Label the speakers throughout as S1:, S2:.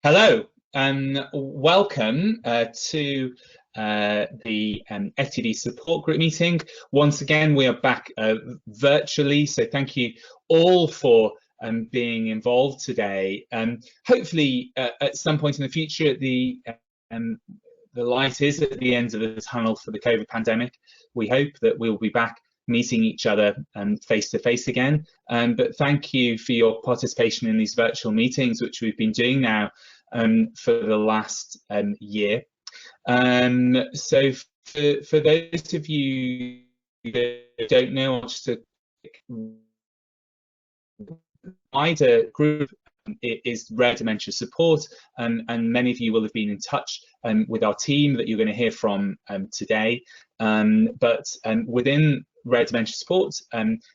S1: Hello, and welcome to the FTD support group meeting. Once again, we are back virtually, so thank you all for being involved today. Hopefully, at some point in the future, the light is at the end of the tunnel for the COVID pandemic. We hope that we'll be back meeting each other face to face again. But thank you for your participation in these virtual meetings, which we've been doing now for the last year. So for those of you that don't know, I'll just wider group is rare dementia support, and many of you will have been in touch with our team that you're going to hear from today. But within rare dementia support,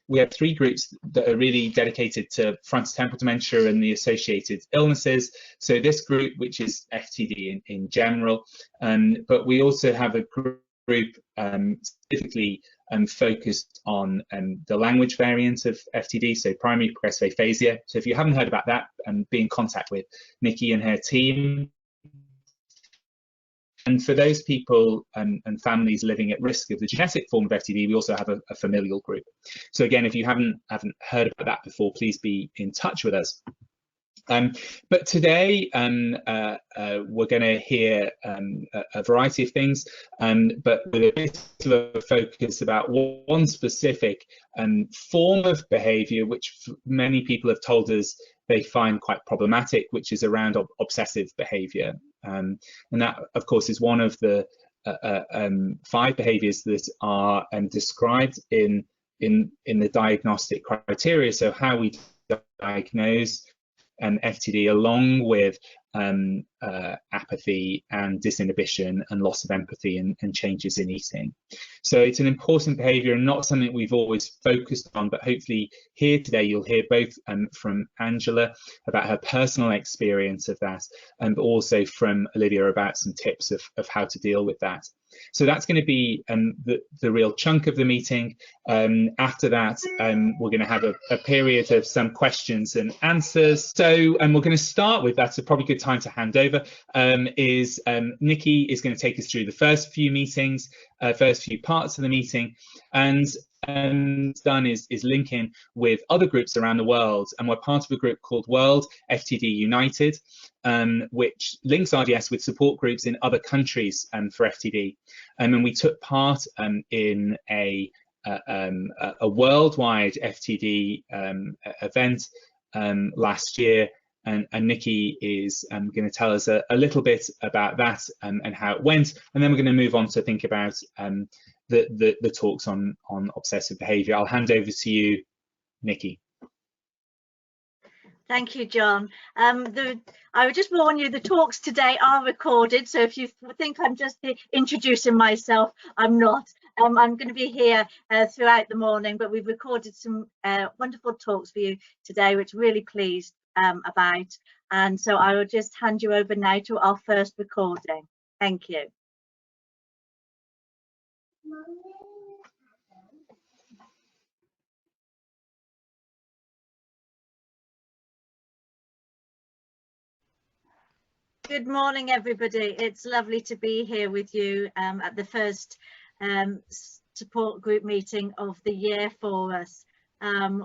S1: we have three groups that are really dedicated to frontotemporal dementia and the associated illnesses. So this group, which is FTD in general, but we also have a group specifically focused on the language variant of FTD, so primary progressive aphasia. So if you haven't heard about that, be in contact with Nikki and her team. And for those people and families living at risk of the genetic form of FTD, we also have a familial group. So again, if you haven't heard about that before, please be in touch with us. But today we're going to hear a variety of things, but with a bit of a focus about one specific form of behaviour, which many people have told us they find quite problematic, which is around obsessive behaviour. And that, of course, is one of the 5 behaviours that are described in the diagnostic criteria. So how we diagnose FTD, along with apathy and disinhibition and loss of empathy and changes in eating. So it's an important behaviour and not something we've always focused on, but hopefully here today you'll hear both from Angela about her personal experience of that, and also from Olivia about some tips of how to deal with that. So that's going to be the real chunk of the meeting. After that, we're going to have a period of some questions and answers. So we're going to start with, that's a probably good time to hand over, Nikki is going to take us through the first few meetings, first few parts of the meeting, and done is linking with other groups around the world, and we're part of a group called World Ftd United, which links RDS with support groups in other countries for FTD, and we took part in a worldwide FTD event last year, and Nikki is going to tell us a little bit about that and how it went, and then we're going to move on to think about the talks on obsessive behaviour. I'll hand over to you, Nikki.
S2: Thank you, John. I would just warn you, the talks today are recorded, so if you think I'm just introducing myself, I'm not. I'm going to be here throughout the morning, but we've recorded some wonderful talks for you today, which we're really pleased about. And so I will just hand you over now to our first recording. Thank you. Good morning, everybody. It's lovely to be here with you at the first support group meeting of the year for us.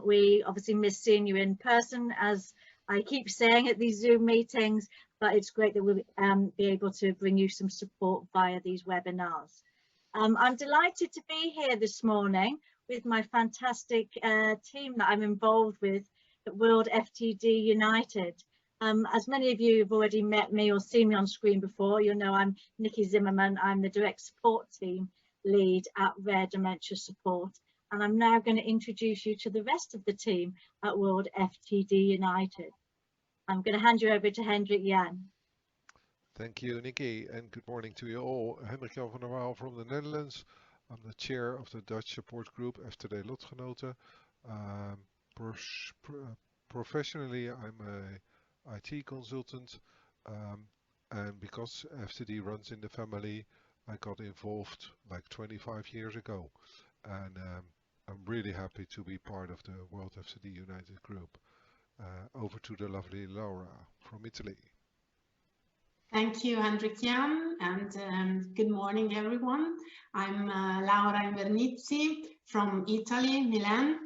S2: We obviously miss seeing you in person, as I keep saying at these Zoom meetings, but it's great that we'll be able to bring you some support via these webinars. I'm delighted to be here this morning with my fantastic team that I'm involved with at World Ftd United. As many of you have already met me or seen me on screen before, you'll know I'm Nikki Zimmerman. I'm the direct support team lead at Rare Dementia Support, and I'm now going to introduce you to the rest of the team at World Ftd United. I'm going to hand you over to Hendrik Jan.
S3: Thank you, Nikki, and good morning to you all. Hendrik Jan van der Waal from the Netherlands. I'm the chair of the Dutch support group Ftd Lotgenoten. Professionally, I'm a IT consultant, and because FTD runs in the family, I got involved like 25 years ago, and I'm really happy to be part of the World Ftd United group. Over to the lovely Laura from Italy.
S4: Thank you, Hendrik-Jan, and good morning, everyone. I'm Laura Vernici from Italy, Milan.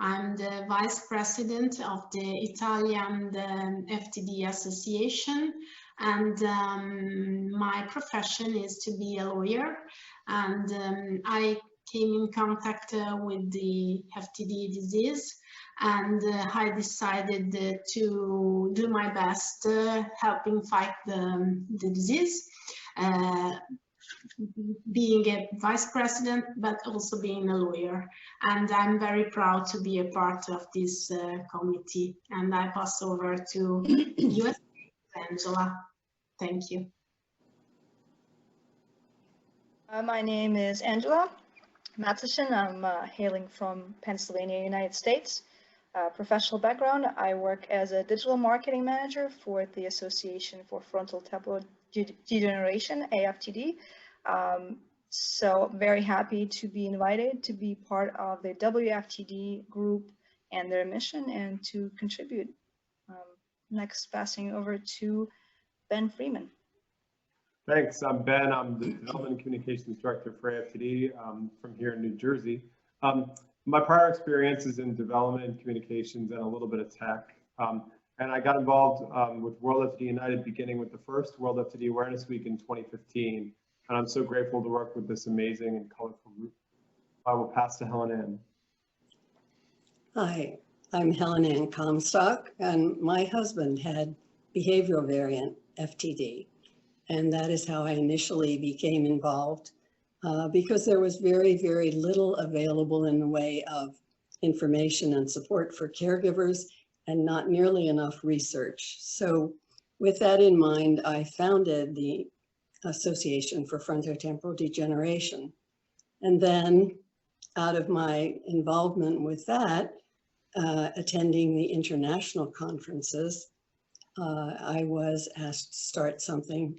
S4: I'm the Vice President of the Italian Ftd Association, and my profession is to be a lawyer. And I came in contact with the Ftd disease, and I decided to do my best helping fight the disease, being a vice president, but also being a lawyer. And I'm very proud to be a part of this committee. And I pass over to you, Angela. Thank you.
S5: My name is Angela Matheson. I'm hailing from Pennsylvania, United States. Professional background, I work as a digital marketing manager for the Association for Frontotemporal Degeneration, AFTD. So very happy to be invited to be part of the WFTD group and their mission and to contribute. Next, passing over to Ben Freeman.
S6: Thanks. I'm Ben. I'm the Development and Communications Director for AFTD from here in New Jersey. My prior experience is in development and communications and a little bit of tech. And I got involved with World Ftd United beginning with the first World Ftd Awareness Week in 2015. And I'm so grateful to work with this amazing and colorful group. I will pass to Helen Ann.
S7: Hi, I'm Helen Ann Comstock, and my husband had behavioral variant FTD. And that is how I initially became involved because there was very, very little available in the way of information and support for caregivers and not nearly enough research. So with that in mind, I founded the Association for Frontotemporal Degeneration. And then out of my involvement with that, attending the international conferences, I was asked to start something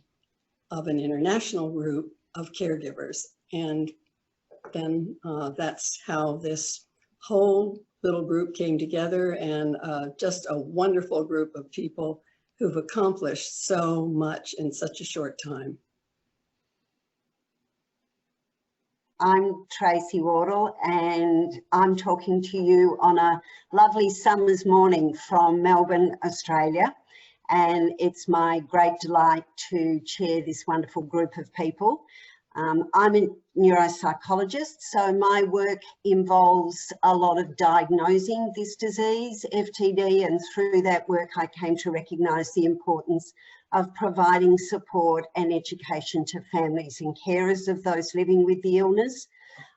S7: of an international group of caregivers. And then that's how this whole little group came together, and just a wonderful group of people who've accomplished so much in such a short time.
S8: I'm Tracy Wardle, and I'm talking to you on a lovely summer's morning from Melbourne, Australia. And it's my great delight to chair this wonderful group of people. I'm a neuropsychologist, so my work involves a lot of diagnosing this disease, FTD, and through that work I came to recognise the importance of providing support and education to families and carers of those living with the illness.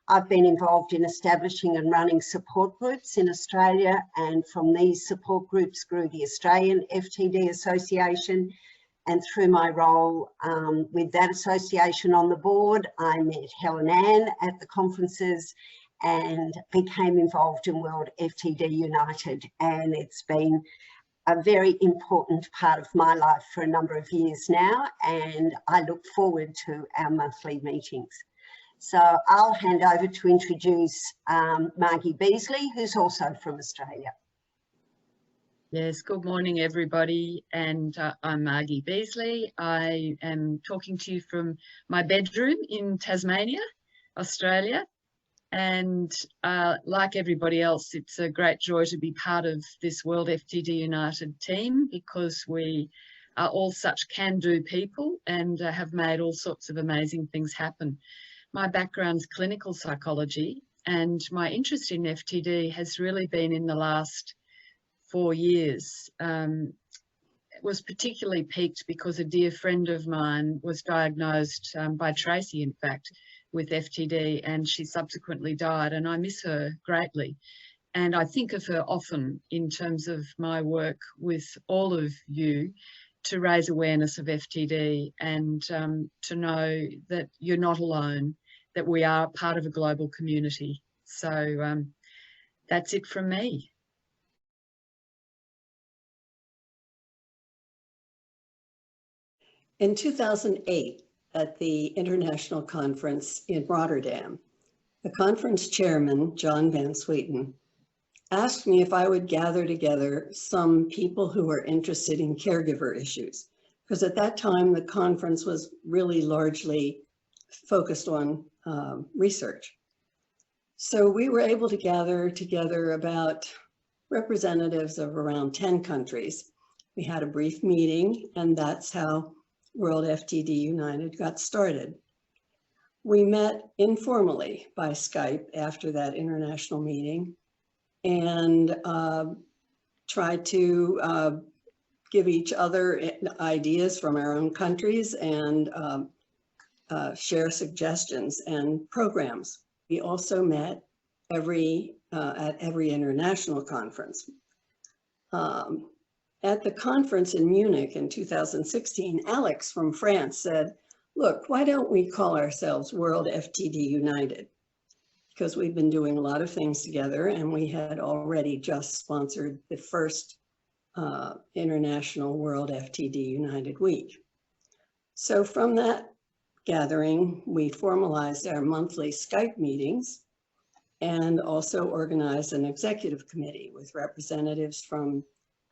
S8: I've been involved in establishing and running support groups in Australia, and from these support groups grew the Australian Ftd Association. And through my role with that association on the board, I met Helen Ann at the conferences and became involved in World Ftd United. And it's been a very important part of my life for a number of years now, and I look forward to our monthly meetings. So I'll hand over to introduce Maggie Beasley, who's also from Australia.
S9: Yes, good morning everybody, and I'm Maggie Beasley. I am talking to you from my bedroom in Tasmania, Australia, and like everybody else, it's a great joy to be part of this World Ftd United team because we are all such can-do people and have made all sorts of amazing things happen. My background's clinical psychology, and my interest in FTD has really been in the last 4 years. It was particularly peaked because a dear friend of mine was diagnosed by Tracy, in fact, with FTD, and she subsequently died, and I miss her greatly. And I think of her often in terms of my work with all of you to raise awareness of FTD and to know that you're not alone, that we are part of a global community. So that's it from me.
S7: In 2008, at the International Conference in Rotterdam, the conference chairman, John Van Sweeten, asked me if I would gather together some people who are interested in caregiver issues, because at that time the conference was really largely focused on research. So we were able to gather together about representatives of around 10 countries. We had a brief meeting, and that's how World Ftd United got started. We met informally by Skype after that international meeting and tried to give each other ideas from our own countries and share suggestions and programs. We also met at every international conference. At the conference in Munich in 2016, Alex from France said, look, why don't we call ourselves World Ftd United? Because we've been doing a lot of things together, and we had already just sponsored the first International World Ftd United Week. So from that gathering, we formalized our monthly Skype meetings and also organized an executive committee with representatives from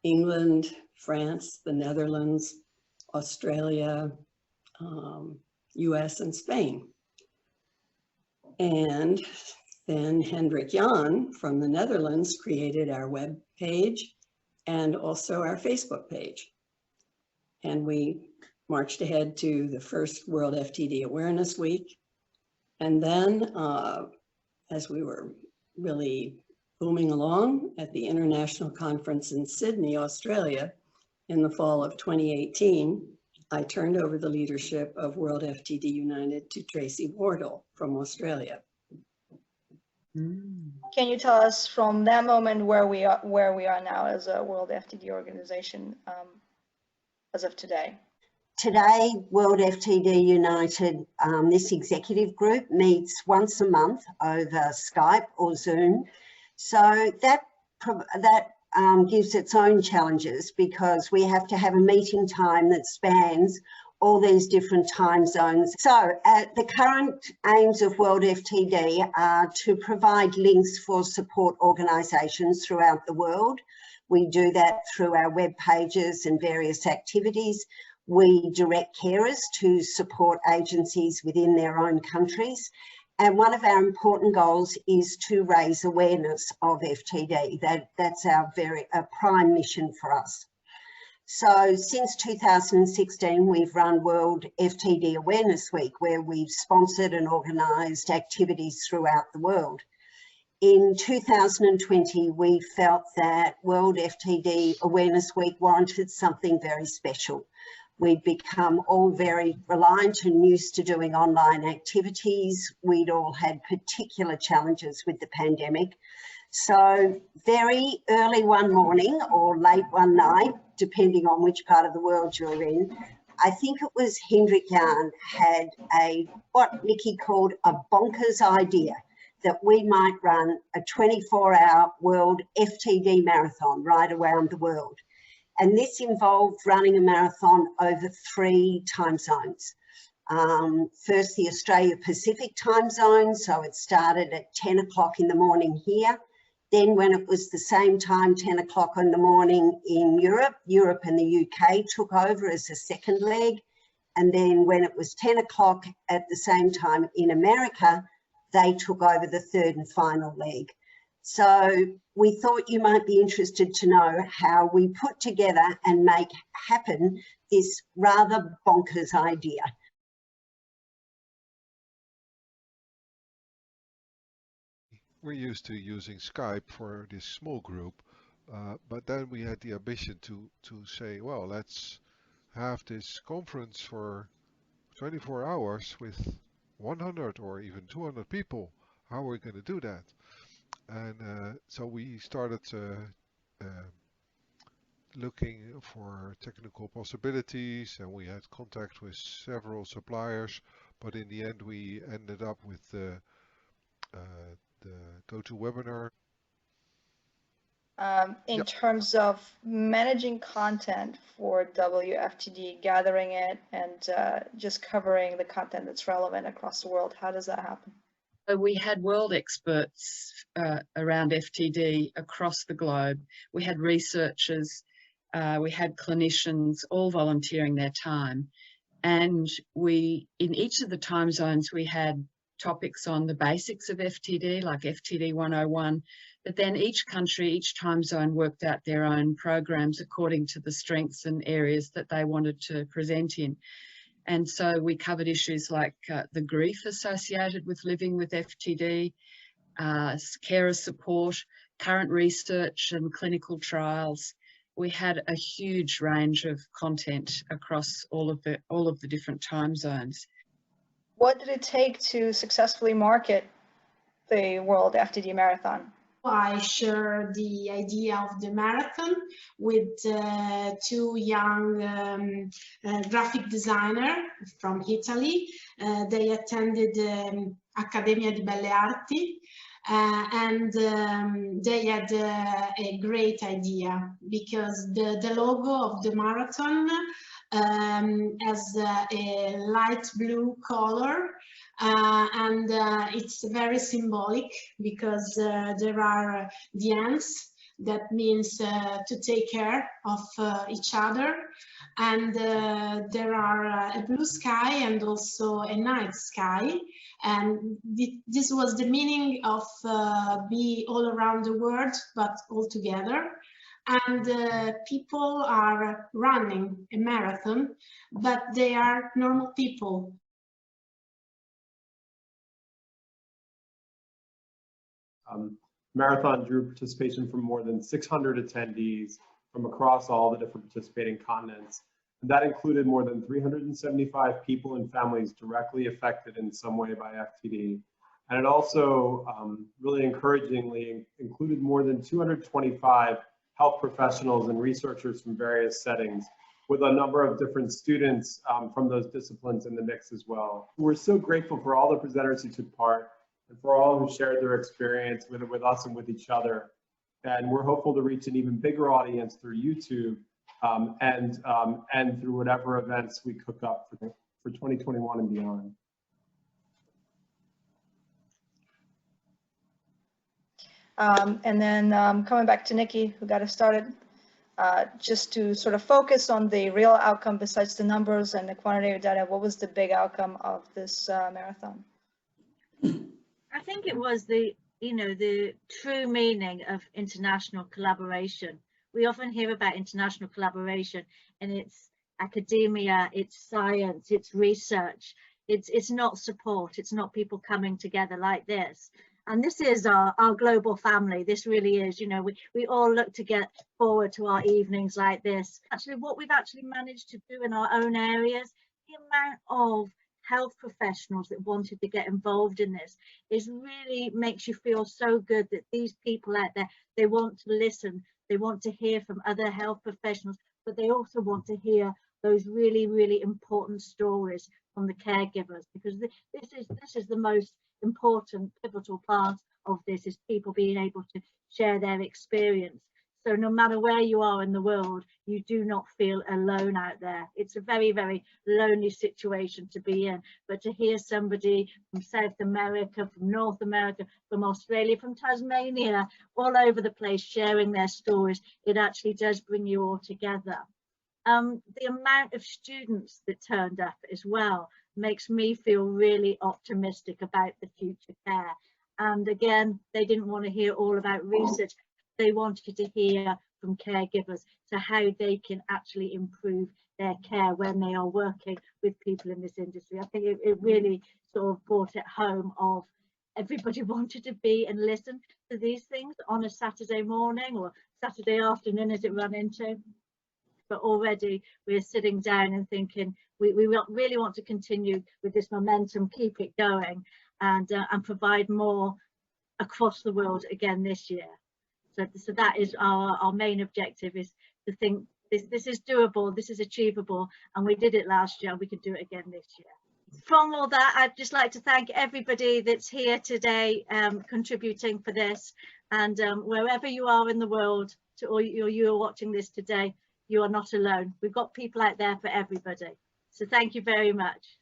S7: England, France, the Netherlands, Australia, US, and Spain. And then Hendrik Jan from the Netherlands created our web page and also our Facebook page. And we marched ahead to the first World Ftd Awareness Week. And then as we were really booming along at the International Conference in Sydney, Australia, in the fall of 2018, I turned over the leadership of World Ftd United to Tracy Wardle from Australia.
S5: Can you tell us from that moment where we are now as a World Ftd organization as of today?
S8: Today, World Ftd United, this executive group meets once a month over Skype or Zoom. So that gives its own challenges because we have to have a meeting time that spans all these different time zones. So the current aims of World Ftd are to provide links for support organisations throughout the world. We do that through our web pages and various activities. We direct carers to support agencies within their own countries. And one of our important goals is to raise awareness of FTD. That's our prime mission for us. So since 2016, we've run World Ftd Awareness Week, where we've sponsored and organised activities throughout the world. In 2020, we felt that World Ftd Awareness Week warranted something very special. We'd become all very reliant and used to doing online activities. We'd all had particular challenges with the pandemic. So very early one morning or late one night, depending on which part of the world you're in, I think it was Hendrik Jan had what Nikki called a bonkers idea that we might run a 24-hour World Ftd marathon right around the world. And this involved running a marathon over 3 time zones. First, the Australia Pacific time zone, so it started at 10 o'clock in the morning here. Then when it was the same time, 10 o'clock in the morning in Europe and the UK took over as a second leg. And then when it was 10 o'clock at the same time in America, they took over the third and final leg. So we thought you might be interested to know how we put together and make happen this rather bonkers idea.
S3: We're used to using Skype for this small group, but then we had the ambition to say, well, let's have this conference for 24 hours with 100 or even 200 people. How are we going to do that? And so we started looking for technical possibilities, and we had contact with several suppliers, but in the end we ended up with the GoToWebinar.
S5: In terms of managing content for WFTD, gathering it and just covering the content that's relevant across the world, how does that happen?
S9: So we had world experts around FTD across the globe. We had researchers we had clinicians all volunteering their time, and in each of the time zones we had topics on the basics of FTD, like FTD 101, but then each country, each time zone worked out their own programs according to the strengths and areas that they wanted to present in. And so we covered issues like the grief associated with living with FTD, carer support, current research and clinical trials. We had a huge range of content across all of the different time zones.
S5: What did it take to successfully market the World Ftd Marathon?
S4: I share the idea of the marathon with two young graphic designers from Italy. They attended Accademia di Belle Arti, and they had a great idea, because the logo of the marathon has a light blue color, and it's very symbolic, because there are the ants, that means to take care of each other, and there are a blue sky and also a night sky, and this was the meaning of be all around the world but all together. And people are running a marathon, but they are normal people.
S6: Marathon drew participation from more than 600 attendees from across all the different participating continents. And that included more than 375 people and families directly affected in some way by FTD. And it also, really encouragingly, included more than 225 health professionals and researchers from various settings, with a number of different students from those disciplines in the mix as well. We're so grateful for all the presenters who took part, and for all who shared their experience with us and with each other. And we're hopeful to reach an even bigger audience through YouTube and through whatever events we cook up for 2021 and beyond.
S5: And then coming back to Nikki, who got us started, just to sort of focus on the real outcome besides the numbers and the quantitative data, what was the big outcome of this marathon?
S2: I think it was the true meaning of international collaboration. We often hear about international collaboration, and it's academia, it's science, it's research. It's not support. It's not people coming together like this. And this is our global family. This really is, we all look to get forward to our evenings like this. Actually, what we've actually managed to do in our own areas, the amount of health professionals that wanted to get involved in this really makes you feel so good that these people out there, they want to listen, they want to hear from other health professionals, but they also want to hear those really, really important stories from the caregivers, because this is the most important pivotal part of this, is people being able to share their experience. So no matter where you are in the world, you do not feel alone out there. It's a very, very lonely situation to be in. But to hear somebody from South America, from North America, from Australia, from Tasmania, all over the place sharing their stories, it actually does bring you all together. The amount of students that turned up as well makes me feel really optimistic about the future care. And again, they didn't want to hear all about research. They wanted to hear from caregivers to how they can actually improve their care when they are working with people in this industry. I think it really sort of brought it home of everybody wanted to be and listen to these things on a Saturday morning or Saturday afternoon as it ran into. But already we're sitting down and thinking we really want to continue with this momentum, keep it going, and provide more across the world again this year. So that is our main objective, is to think this is doable, this is achievable, and we did it last year, we can do it again this year. From all that, I'd just like to thank everybody that's here today contributing for this, and wherever you are in the world, or you are watching this today, you are not alone. We've got people out there for everybody. So thank you very much.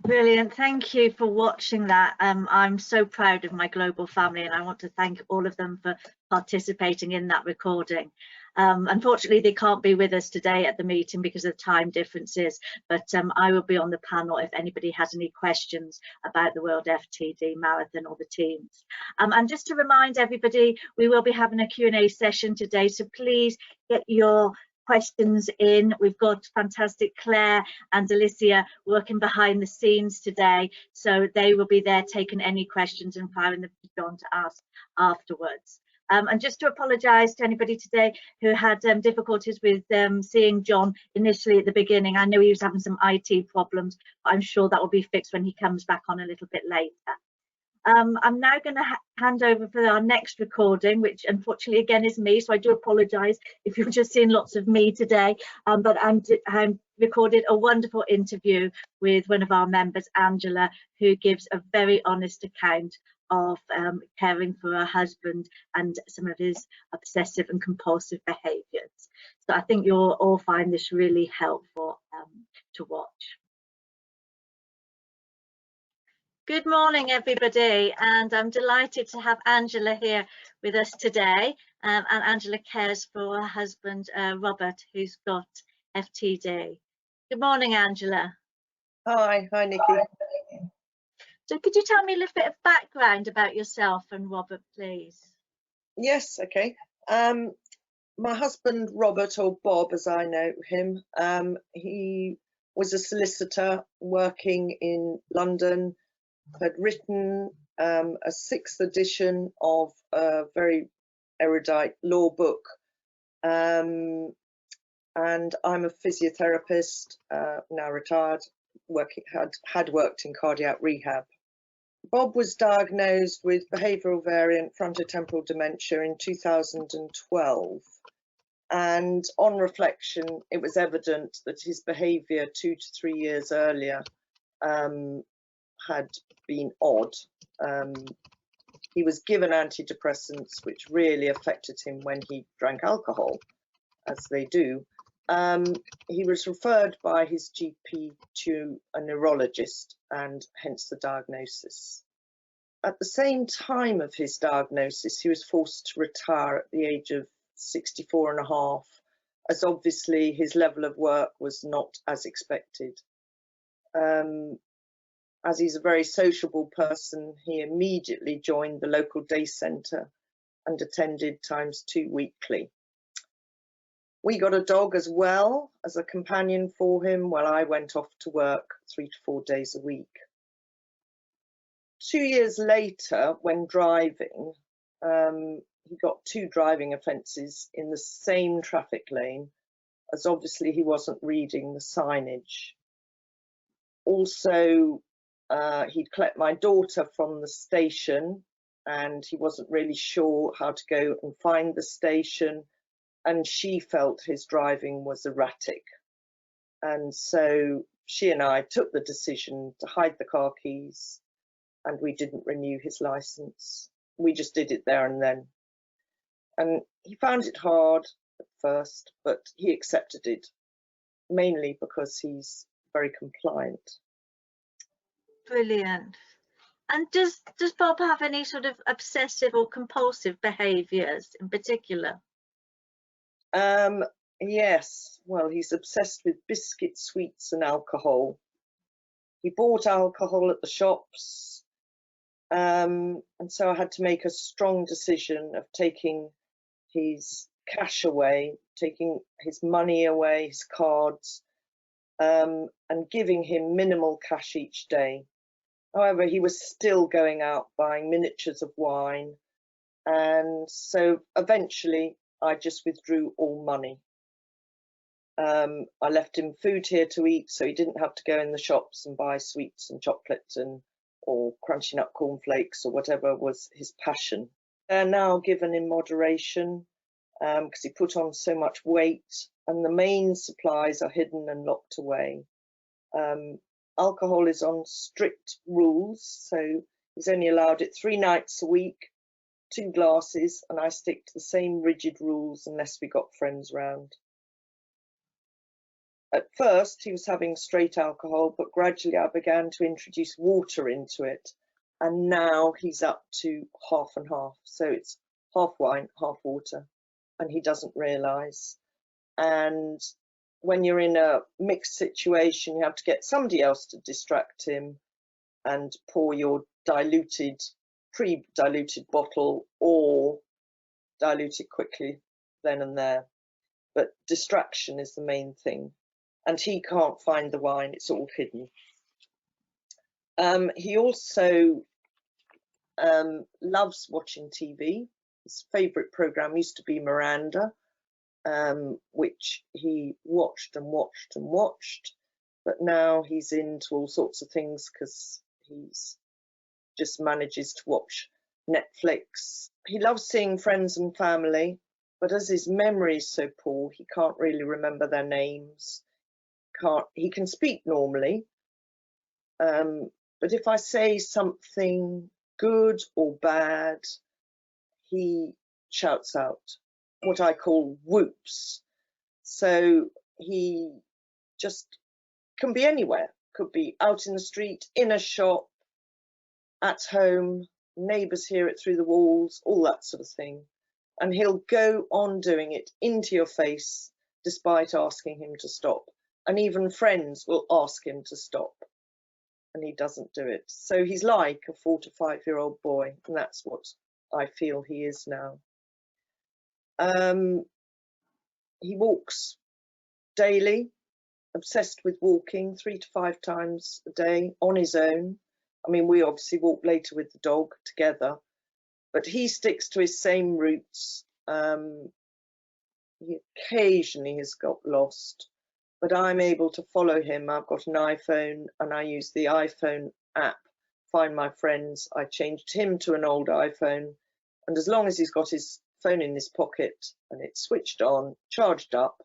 S2: Brilliant. Thank you for watching that. I'm so proud of my global family, and I want to thank all of them for participating in that recording. Unfortunately, they can't be with us today at the meeting because of time differences, but I will be on the panel if anybody has any questions about the World Ftd Marathon or the teams. And just to remind everybody, we will be having a Q&A session today, so please get your questions in. We've got fantastic Claire and Alicia working behind the scenes today, so they will be there taking any questions and firing them to John to ask afterwards. And just to apologise to anybody today who had difficulties with seeing John initially at the beginning. I know he was having some IT problems, but I'm sure that will be fixed when he comes back on a little bit later. I'm now going to hand over for our next recording, which unfortunately again is me, so I do apologise if you've just seen lots of me today, but I'm recorded a wonderful interview with one of our members, Angela, who gives a very honest account of caring for her husband and some of his obsessive and compulsive behaviours. So I think you'll all find this really helpful to watch. Good morning, everybody, and I'm delighted to have Angela here with us today. And Angela cares for her husband, Robert, who's got FTD. Good morning, Angela.
S10: Hi, Nikki.
S2: So could you tell me a little bit of background about yourself and Robert, please?
S10: Yes, okay. My husband, Robert, or Bob, as I know him, he was a solicitor working in London, had written a 6th edition of a very erudite law book, and I'm a physiotherapist, now retired, had worked in cardiac rehab. Bob was diagnosed with behavioural variant frontotemporal dementia in 2012, and on reflection it was evident that his behaviour 2 to 3 years earlier had been odd. He was given antidepressants which really affected him when he drank alcohol, as they do. He was referred by his GP to a neurologist, and hence the diagnosis. At the same time of his diagnosis, he was forced to retire at the age of 64.5, as obviously his level of work was not as expected. As he's a very sociable person, he immediately joined the local day centre and attended ×2 weekly. We got a dog as well as a companion for him while I went off to work 3 to 4 days a week. 2 years later, when driving, he got 2 driving offences in the same traffic lane, as obviously he wasn't reading the signage. Also, he'd collect my daughter from the station, and he wasn't really sure how to go and find the station, and she felt his driving was erratic. And so she and I took the decision to hide the car keys, and we didn't renew his licence. We just did it there and then. And he found it hard at first, but he accepted it, mainly because he's very compliant.
S2: Brilliant. And does Bob have any sort of obsessive or compulsive behaviours in particular?
S10: Yes, well, he's obsessed with biscuits, sweets and alcohol. He bought alcohol at the shops, and so I had to make a strong decision of taking his cash away, taking his money away, his cards, and giving him minimal cash each day. However, he was still going out buying miniatures of wine, and so eventually I just withdrew all money. I left him food here to eat, so he didn't have to go in the shops and buy sweets and chocolates or crunchy nut cornflakes or whatever was his passion. They're now given in moderation because he put on so much weight, and the main supplies are hidden and locked away. Alcohol is on strict rules, so he's only allowed it 3 nights a week, 2 glasses, and I stick to the same rigid rules unless we got friends round. At first, he was having straight alcohol, but gradually I began to introduce water into it. And now he's up to half and half. So it's half wine, half water, and he doesn't realise. And when you're in a mixed situation, you have to get somebody else to distract him and pour your diluted, pre-diluted bottle, or dilute it quickly then and there. But distraction is the main thing. And he can't find the wine, it's all hidden. He also loves watching TV. His favourite programme used to be Miranda, which he watched and watched and watched, but now he's into all sorts of things because he's just manages to watch Netflix. He loves seeing friends and family, but as his memory is so poor, he can't really remember their names. He can speak normally, but if I say something good or bad, he shouts out what I call whoops. So he just can be anywhere, could be out in the street, in a shop, at home, neighbours hear it through the walls, all that sort of thing. And he'll go on doing it into your face despite asking him to stop. And even friends will ask him to stop, and he doesn't do it. So he's like a 4 to 5-year-old boy, and that's what I feel he is now. He walks daily, obsessed with walking 3 to 5 times a day on his own. I mean, we obviously walk later with the dog together, but he sticks to his same routes. He occasionally has got lost, but I'm able to follow him. I've got an iPhone and I use the iPhone app, Find My Friends. I changed him to an old iPhone, and as long as he's got his phone in his pocket and it's switched on, charged up,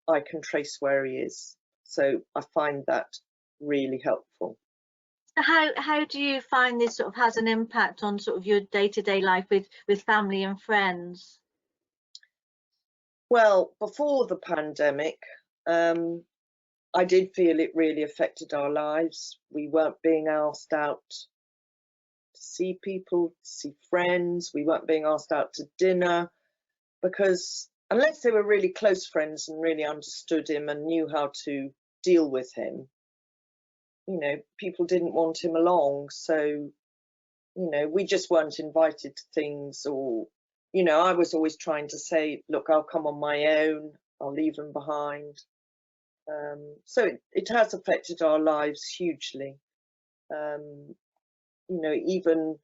S10: I can trace where he is. So I find that really helpful.
S2: How do you find this sort of has an impact on sort of your day-to-day life with family and friends?
S10: Well, before the pandemic, I did feel it really affected our lives. We weren't being asked out to see people, to see friends. We weren't being asked out to dinner, because unless they were really close friends and really understood him and knew how to deal with him, you know, people didn't want him along. So, you know, we just weren't invited to things, or, you know, I was always trying to say, look, I'll come on my own, I'll leave them behind. So it has affected our lives hugely. You know, even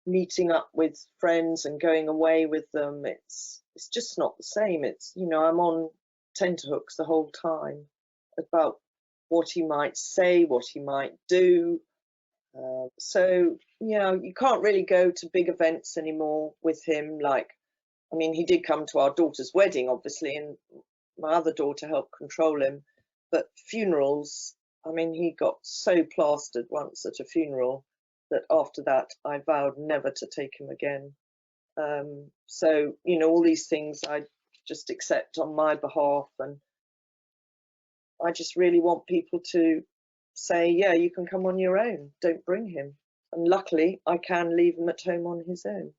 S10: meeting up with friends and going away with them, it's just not the same. It's, you know, I'm on tenterhooks the whole time about what he might say, what he might do. So, you know, you can't really go to big events anymore with him. Like, I mean, he did come to our daughter's wedding, obviously, and my other daughter helped control him. But funerals, I mean, he got so plastered once at a funeral that after that I vowed never to take him again. So, you know, all these things I just accept on my behalf, and I just really want people to say, yeah, you can come on your own, don't bring him. And luckily I can leave him at home on his own.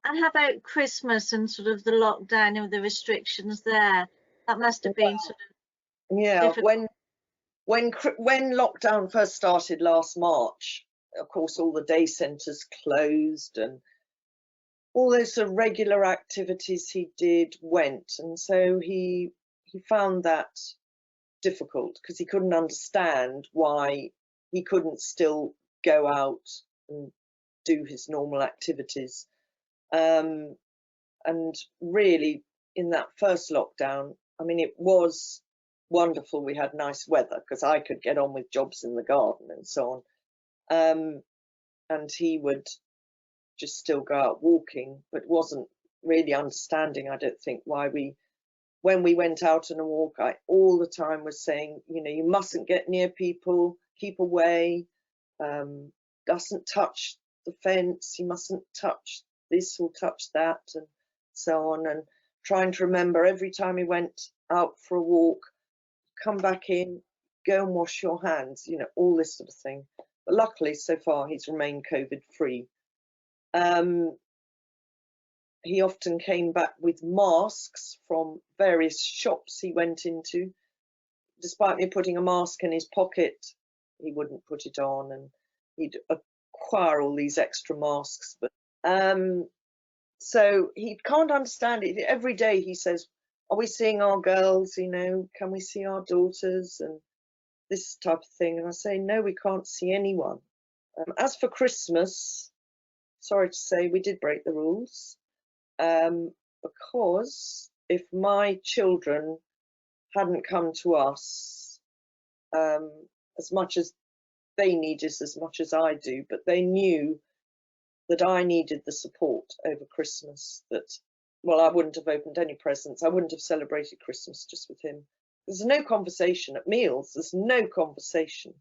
S2: And how about Christmas and sort of the lockdown and the restrictions there? That must have been sort of difficult.
S10: When lockdown first started last March, of course all the day centres closed and all those sort of regular activities he did went, and so he found that difficult because he couldn't understand why he couldn't still go out and do his normal activities. And really, in that first lockdown, I mean, it was wonderful. We had nice weather because I could get on with jobs in the garden and so on. And he would just still go out walking, but wasn't really understanding, I don't think, why when we went out on a walk, I all the time was saying, you know, you mustn't get near people, keep away, mustn't touch the fence, you mustn't touch this or touch that, and so on. And trying to remember every time he went out for a walk, come back in, go and wash your hands, you know, all this sort of thing. But luckily, so far, he's remained COVID-free. He often came back with masks from various shops he went into. Despite me putting a mask in his pocket, he wouldn't put it on, and he'd acquire all these extra masks. But so he can't understand it. Every day he says, "Are we seeing our girls? You know, can we see our daughters?" and this type of thing. And I say, "No, we can't see anyone." As for Christmas, sorry to say, we did break the rules. Because if my children hadn't come to us, as much as they need us as much as I do, but they knew that I needed the support over Christmas, that, well, I wouldn't have opened any presents. I wouldn't have celebrated Christmas just with him. There's no conversation at meals. There's no conversation.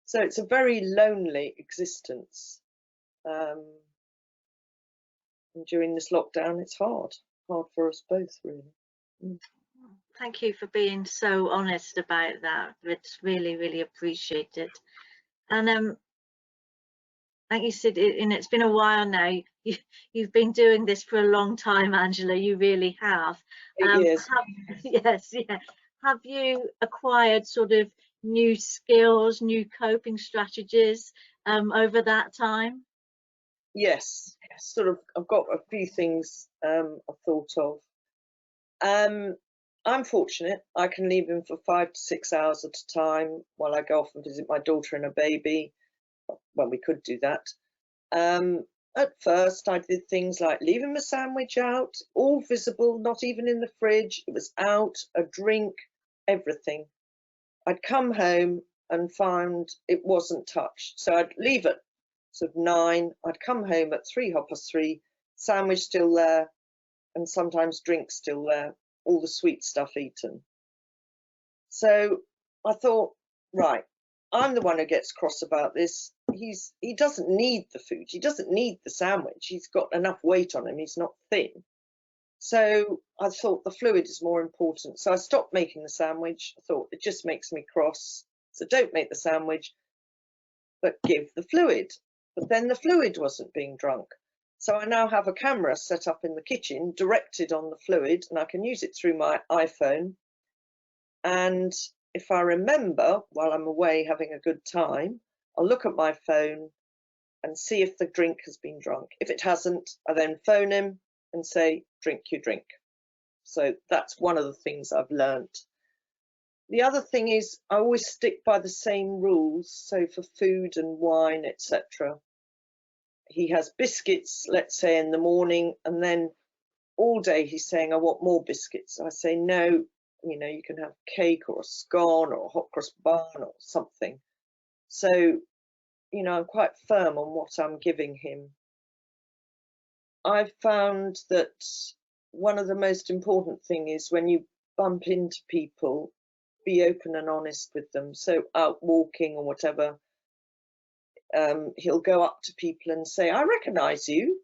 S10: So it's a very lonely existence. And during this lockdown, it's hard for us both, really.
S2: Thank you for being so honest about that. It's really, really appreciated. And like you said, it's been a while now. You've been doing this for a long time, Angela. You really have.
S10: 8 years.
S2: Yes, yeah. Have you acquired sort of new skills, new coping strategies over that time?
S10: Yes, sort of. I've got a few things I've thought of. I'm fortunate. I can leave him for 5 to 6 hours at a time while I go off and visit my daughter and a baby. Well, we could do that. At first, I did things like leaving a sandwich out, all visible, not even in the fridge. It was out, a drink, everything. I'd come home and found it wasn't touched. So I'd leave it sort of 9, I'd come home at 3:03, sandwich still there, and sometimes drink still there, all the sweet stuff eaten. So I thought, right, I'm the one who gets cross about this. He doesn't need the food, he doesn't need the sandwich, he's got enough weight on him, he's not thin. So I thought the fluid is more important. So I stopped making the sandwich. I thought it just makes me cross. So don't make the sandwich, but give the fluid. But then the fluid wasn't being drunk. So I now have a camera set up in the kitchen directed on the fluid, and I can use it through my iPhone. And if I remember while I'm away having a good time, I'll look at my phone and see if the drink has been drunk. If it hasn't, I then phone him and say, drink your drink. So that's one of the things I've learnt. The other thing is I always stick by the same rules. So for food and wine, etc., he has biscuits, let's say in the morning, and then all day he's saying, I want more biscuits. I say, no, you know, you can have cake or a scone or a hot cross bun or something. So, you know, I'm quite firm on what I'm giving him. I've found that one of the most important thing is when you bump into people, be open and honest with them. So out walking or whatever, he'll go up to people and say, I recognize you,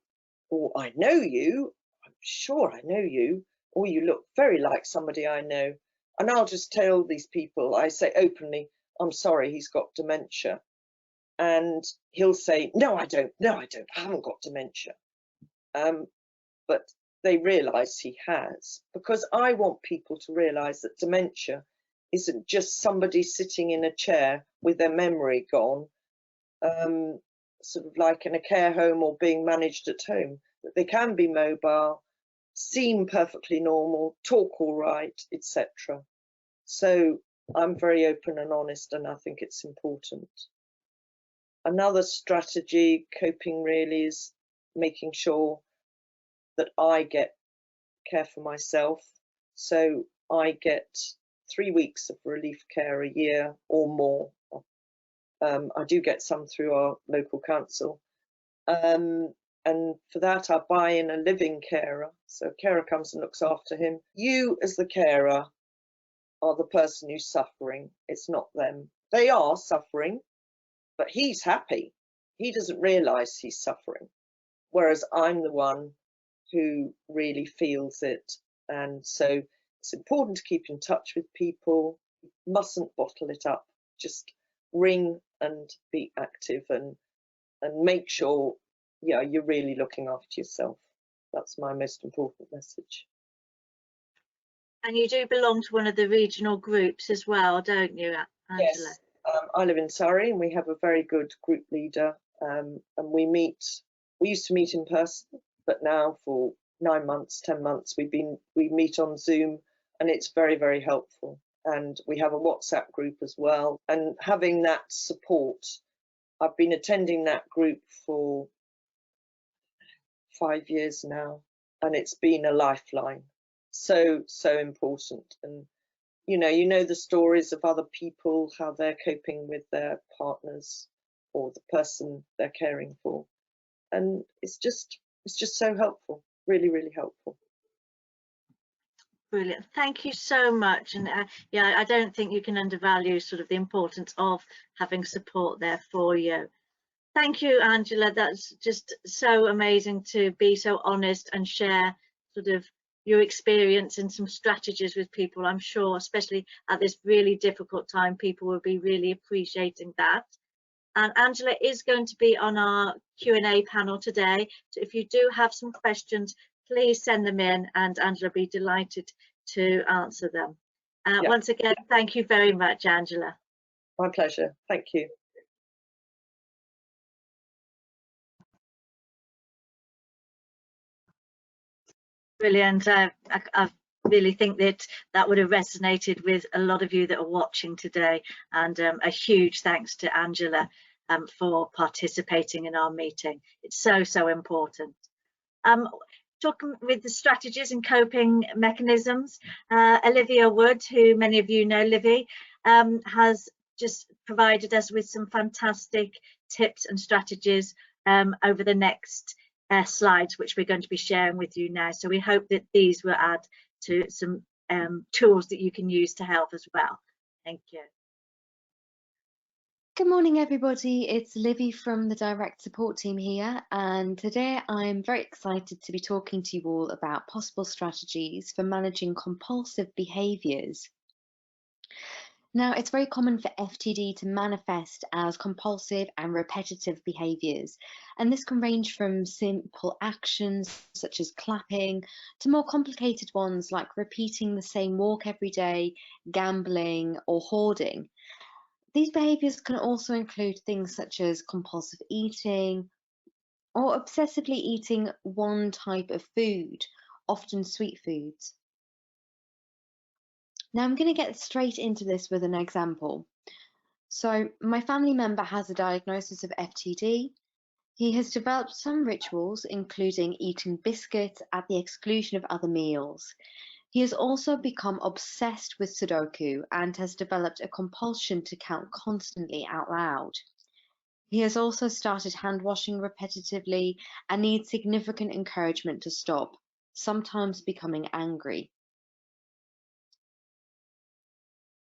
S10: or I know you, I'm sure I know you, or you look very like somebody I know. And I'll just tell these people, I say openly, I'm sorry, he's got dementia. And he'll say, no, I don't, I haven't got dementia. But they realize he has, because I want people to realize that dementia isn't just somebody sitting in a chair with their memory gone, sort of like in a care home or being managed at home, that they can be mobile, seem perfectly normal, talk all right, etc. So I'm very open and honest, and I think it's important. Another strategy, coping really, is making sure that I care for myself. So I get 3 weeks of relief care a year or more. I do get some through our local council. And for that, I buy in a living carer. So a carer comes and looks after him. You, as the carer, are the person who's suffering. It's not them. They are suffering, but he's happy. He doesn't realize he's suffering. Whereas I'm the one who really feels it. And so it's important to keep in touch with people, mustn't bottle it up. Just ring and be active and make sure, yeah, you're really looking after yourself. That's my most important message.
S2: And you do belong to one of the regional groups as well, don't you, Angela?
S10: Yes, I live in Surrey and we have a very good group leader, and we used to meet in person, but now for 9 months, 10 months, we meet on Zoom, and it's very, very helpful. And we have a WhatsApp group as well. And having that support, I've been attending that group for 5 years now, and it's been a lifeline. So important. And you know the stories of other people, how they're coping with their partners or the person they're caring for, and it's just so helpful. Really, really helpful.
S2: Brilliant. Thank you so much. And yeah, I don't think you can undervalue sort of the importance of having support there for you. Thank you, Angela. That's just so amazing to be so honest and share sort of your experience and some strategies with people. I'm sure, especially at this really difficult time, people will be really appreciating that. And Angela is going to be on our Q&A panel today. So if you do have some questions, please send them in and Angela will be delighted to answer them.
S10: Yeah.
S2: Once again, thank you very much, Angela.
S10: My pleasure. Thank you.
S2: Brilliant. I really think that would have resonated with a lot of you that are watching today, and a huge thanks to Angela for participating in our meeting. It's so important. Talking with the strategies and coping mechanisms, Olivia Wood, who many of you know, Livy, has just provided us with some fantastic tips and strategies over the next slides, which we're going to be sharing with you now. So we hope that these will add to some tools that you can use to help as well. Thank you.
S11: Good morning, everybody. It's Livy from the Direct Support team here, and today I'm very excited to be talking to you all about possible strategies for managing compulsive behaviours. Now, it's very common for FTD to manifest as compulsive and repetitive behaviours, and this can range from simple actions such as clapping to more complicated ones like repeating the same walk every day, gambling, or hoarding. These behaviours can also include things such as compulsive eating or obsessively eating one type of food, often sweet foods. Now I'm going to get straight into this with an example. So my family member has a diagnosis of FTD. He has developed some rituals, including eating biscuits at the exclusion of other meals. He has also become obsessed with Sudoku and has developed a compulsion to count constantly out loud. He has also started hand washing repetitively and needs significant encouragement to stop, sometimes becoming angry.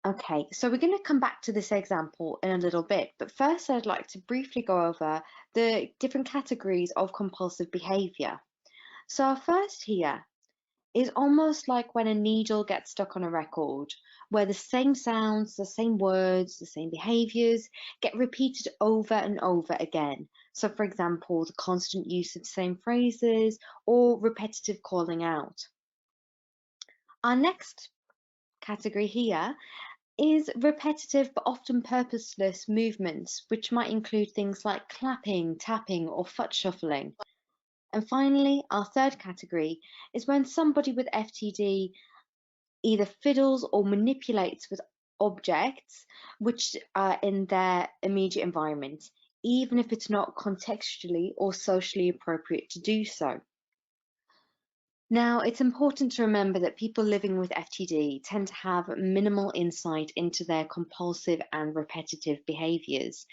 S11: Okay, so we're going to come back to this example in a little bit, but first I'd like to briefly go over the different categories of compulsive behaviour. So our first here is almost like when a needle gets stuck on a record, where the same sounds, the same words, the same behaviours get repeated over and over again. So for example, the constant use of the same phrases or repetitive calling out. Our next category here is repetitive but often purposeless movements, which might include things like clapping, tapping, or foot shuffling. And finally, our third category is when somebody with FTD either fiddles or manipulates with objects which are in their immediate environment, even if it's not contextually or socially appropriate to do so. Now, it's important to remember that people living with FTD tend to have minimal insight into their compulsive and repetitive behaviours.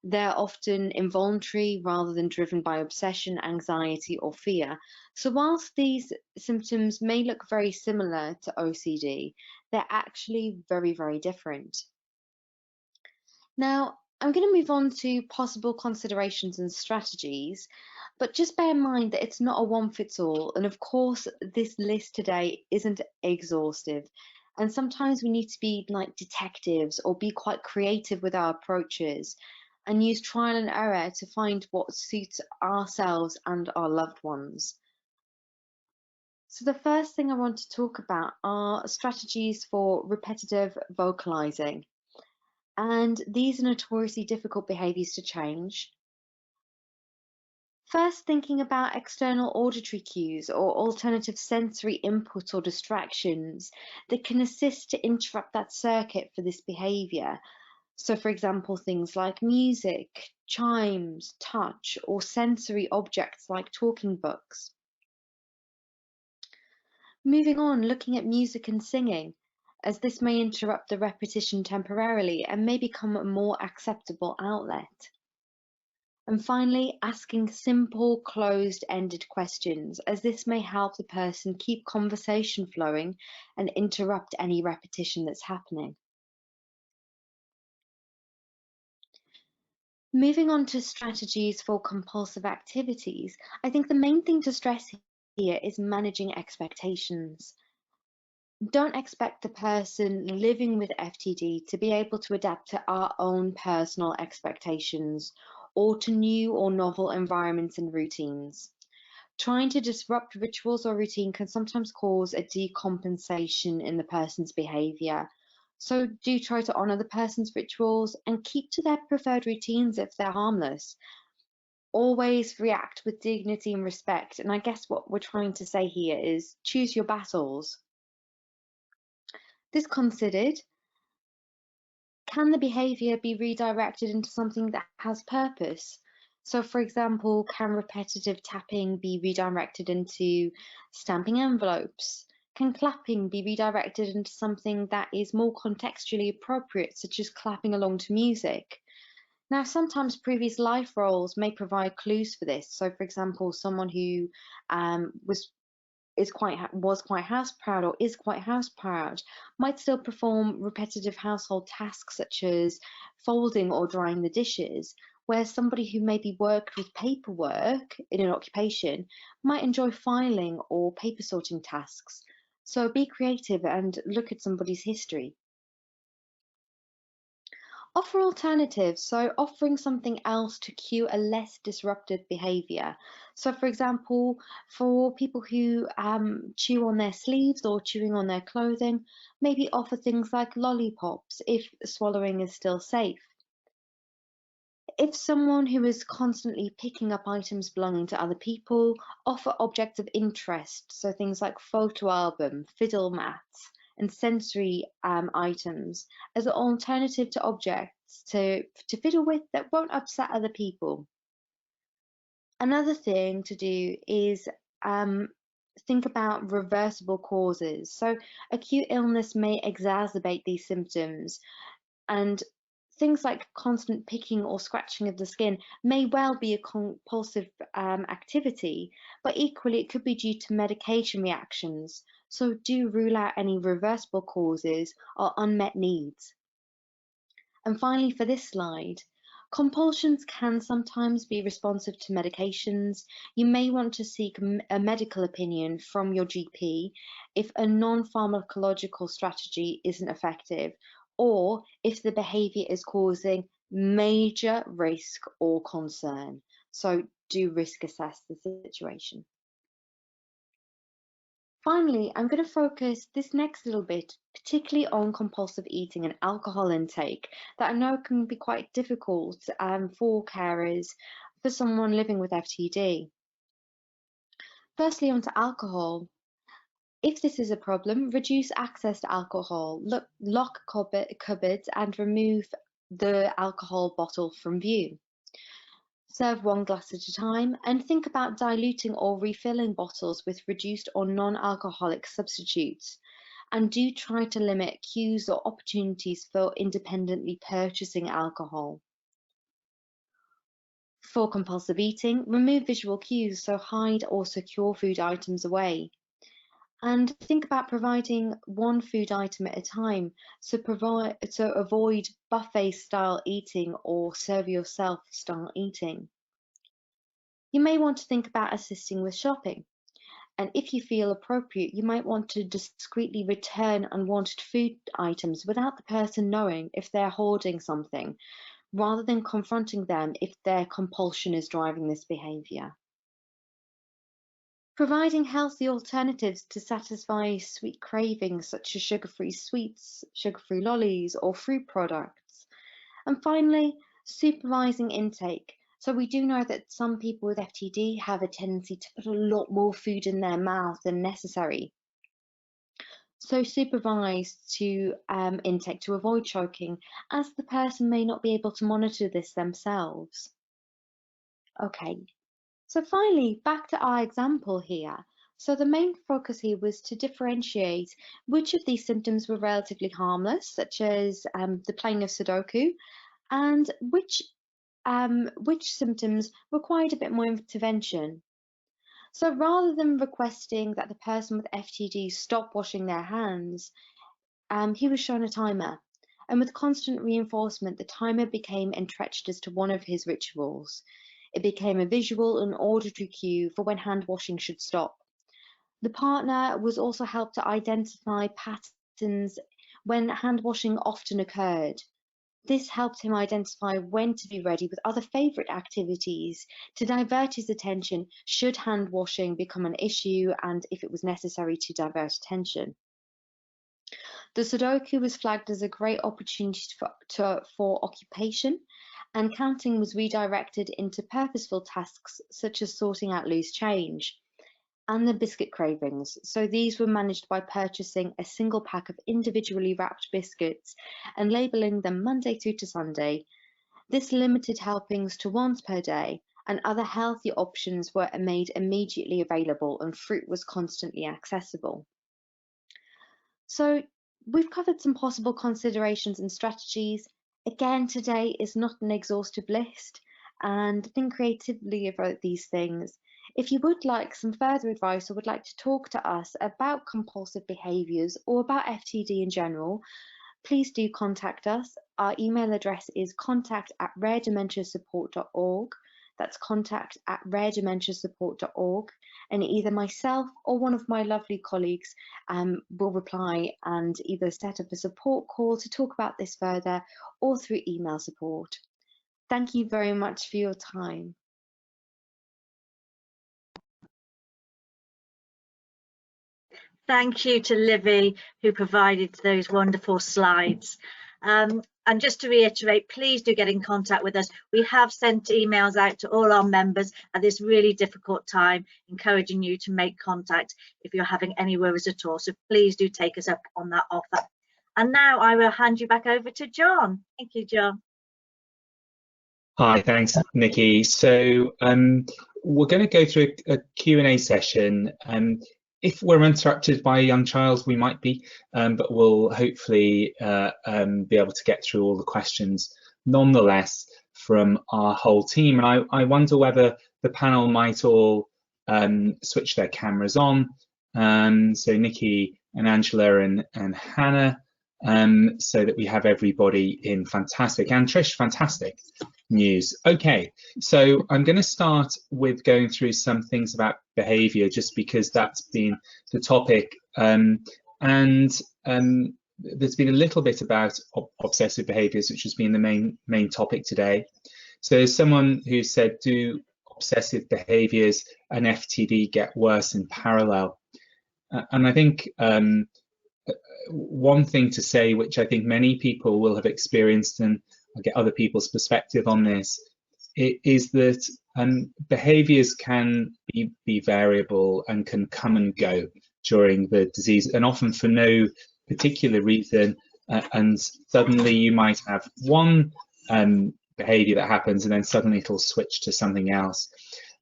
S11: They're often involuntary rather than driven by obsession, anxiety, or fear. So whilst these symptoms may look very similar to OCD, they're actually very, very different. Now, I'm going to move on to possible considerations and strategies, but just bear in mind that it's not a one-fits-all, and of course this list today isn't exhaustive, And sometimes we need to be like detectives or be quite creative with our approaches and use trial and error to find what suits ourselves and our loved ones. So the first thing I want to talk about are strategies for repetitive vocalizing. And these are notoriously difficult behaviors to change. First, thinking about external auditory cues or alternative sensory input or distractions that can assist to interrupt that circuit for this behavior. So for example, things like music, chimes, touch, or sensory objects like talking books. Moving on, looking at music and singing, as this may interrupt the repetition temporarily and may become a more acceptable outlet. And finally, asking simple, closed-ended questions, as this may help the person keep conversation flowing and interrupt any repetition that's happening. Moving on to strategies for compulsive activities, I think the main thing to stress here is managing expectations. Don't expect the person living with FTD to be able to adapt to our own personal expectations or to new or novel environments and routines. Trying to disrupt rituals or routine can sometimes cause a decompensation in the person's behavior. So do try to honor the person's rituals and keep to their preferred routines if they're harmless. Always react with dignity and respect. And I guess what we're trying to say here is choose your battles. This considered, can the behavior be redirected into something that has purpose? So for example, can repetitive tapping be redirected into stamping envelopes? Can clapping be redirected into something that is more contextually appropriate, such as clapping along to music? Now, sometimes previous life roles may provide clues for this. So for example, someone who was quite house proud or is quite house proud might still perform repetitive household tasks such as folding or drying the dishes, where somebody who maybe worked with paperwork in an occupation might enjoy filing or paper sorting tasks. So be creative and look at somebody's history. Offer alternatives, so offering something else to cue a less disruptive behavior. So for example, for people who chew on their sleeves or chewing on their clothing, maybe offer things like lollipops if swallowing is still safe. If someone who is constantly picking up items belonging to other people, offer objects of interest, so things like photo album, fiddle mats, and sensory items as an alternative to objects to fiddle with that won't upset other people. Another thing to do is think about reversible causes. So acute illness may exacerbate these symptoms, and things like constant picking or scratching of the skin may well be a compulsive activity, but equally it could be due to medication reactions. So do rule out any reversible causes or unmet needs. And finally, for this slide, compulsions can sometimes be responsive to medications. You may want to seek a medical opinion from your GP if a non-pharmacological strategy isn't effective, or if the behavior is causing major risk or concern. So do risk assess the situation. Finally, I'm going to focus this next little bit particularly on compulsive eating and alcohol intake that I know can be quite difficult for carers, for someone living with FTD. Firstly, onto alcohol. If this is a problem, reduce access to alcohol, lock cupboards and remove the alcohol bottle from view. Serve one glass at a time and think about diluting or refilling bottles with reduced or non-alcoholic substitutes. And do try to limit cues or opportunities for independently purchasing alcohol. For compulsive eating, remove visual cues, so hide or secure food items away. And think about providing one food item at a time, so avoid buffet style eating or serve yourself style eating. You may want to think about assisting with shopping. And if you feel appropriate, you might want to discreetly return unwanted food items without the person knowing if they're hoarding something, rather than confronting them if their compulsion is driving this behavior. Providing healthy alternatives to satisfy sweet cravings such as sugar-free sweets, sugar-free lollies, or fruit products. And finally, supervising intake. So we do know that some people with FTD have a tendency to put a lot more food in their mouth than necessary. So supervise to intake to avoid choking, as the person may not be able to monitor this themselves. Okay, so finally, back to our example here. So the main focus here was to differentiate which of these symptoms were relatively harmless, such as the playing of Sudoku, and which symptoms required a bit more intervention. So rather than requesting that the person with FTD stop washing their hands, he was shown a timer. And with constant reinforcement, the timer became entrenched as to one of his rituals. It became a visual and auditory cue for when hand washing should stop. The partner was also helped to identify patterns when hand washing often occurred. This helped him identify when to be ready with other favourite activities to divert his attention should hand washing become an issue and if it was necessary to divert attention. The Sudoku was flagged as a great opportunity for occupation, and counting was redirected into purposeful tasks such as sorting out loose change. And the biscuit cravings. So these were managed by purchasing a single pack of individually wrapped biscuits and labelling them Monday through to Sunday. This limited helpings to once per day, and other healthy options were made immediately available, and fruit was constantly accessible. So we've covered some possible considerations and strategies. Again, today is not an exhaustive list, and think creatively about these things. If you would like some further advice or would like to talk to us about compulsive behaviours or about FTD in general, please do contact us. Our email address is contact@raredementiasupport.org. That's contact@raredementiasupport.org, and either myself or one of my lovely colleagues will reply and either set up a support call to talk about this further or through email support. Thank you very much for your time.
S2: Thank you to Livy, who provided those wonderful slides. And just to reiterate, please do get in contact with us. We have sent emails out to all our members at this really difficult time, encouraging you to make contact if you're having any worries at all. So please do take us up on that offer. And now I will hand you back over to John. Thank you, John.
S1: Hi, thanks, Nikki. So we're going to go through a Q&A session. If we're interrupted by a young child, we might be, but we'll hopefully be able to get through all the questions nonetheless from our whole team. And I wonder whether the panel might all switch their cameras on. So Nikki and Angela and Hannah, so that we have everybody in fantastic, and Trish, fantastic news. Okay, so I'm going to start with going through some things about behavior, just because that's been the topic, and there's been a little bit about obsessive behaviors, which has been the main topic today. So someone who said, do obsessive behaviors and FTD get worse in parallel? And I think one thing to say, which I think many people will have experienced, and I'll get other people's perspective on this, is that behaviours can be variable and can come and go during the disease, and often for no particular reason. And suddenly you might have one behaviour that happens, and then suddenly it'll switch to something else.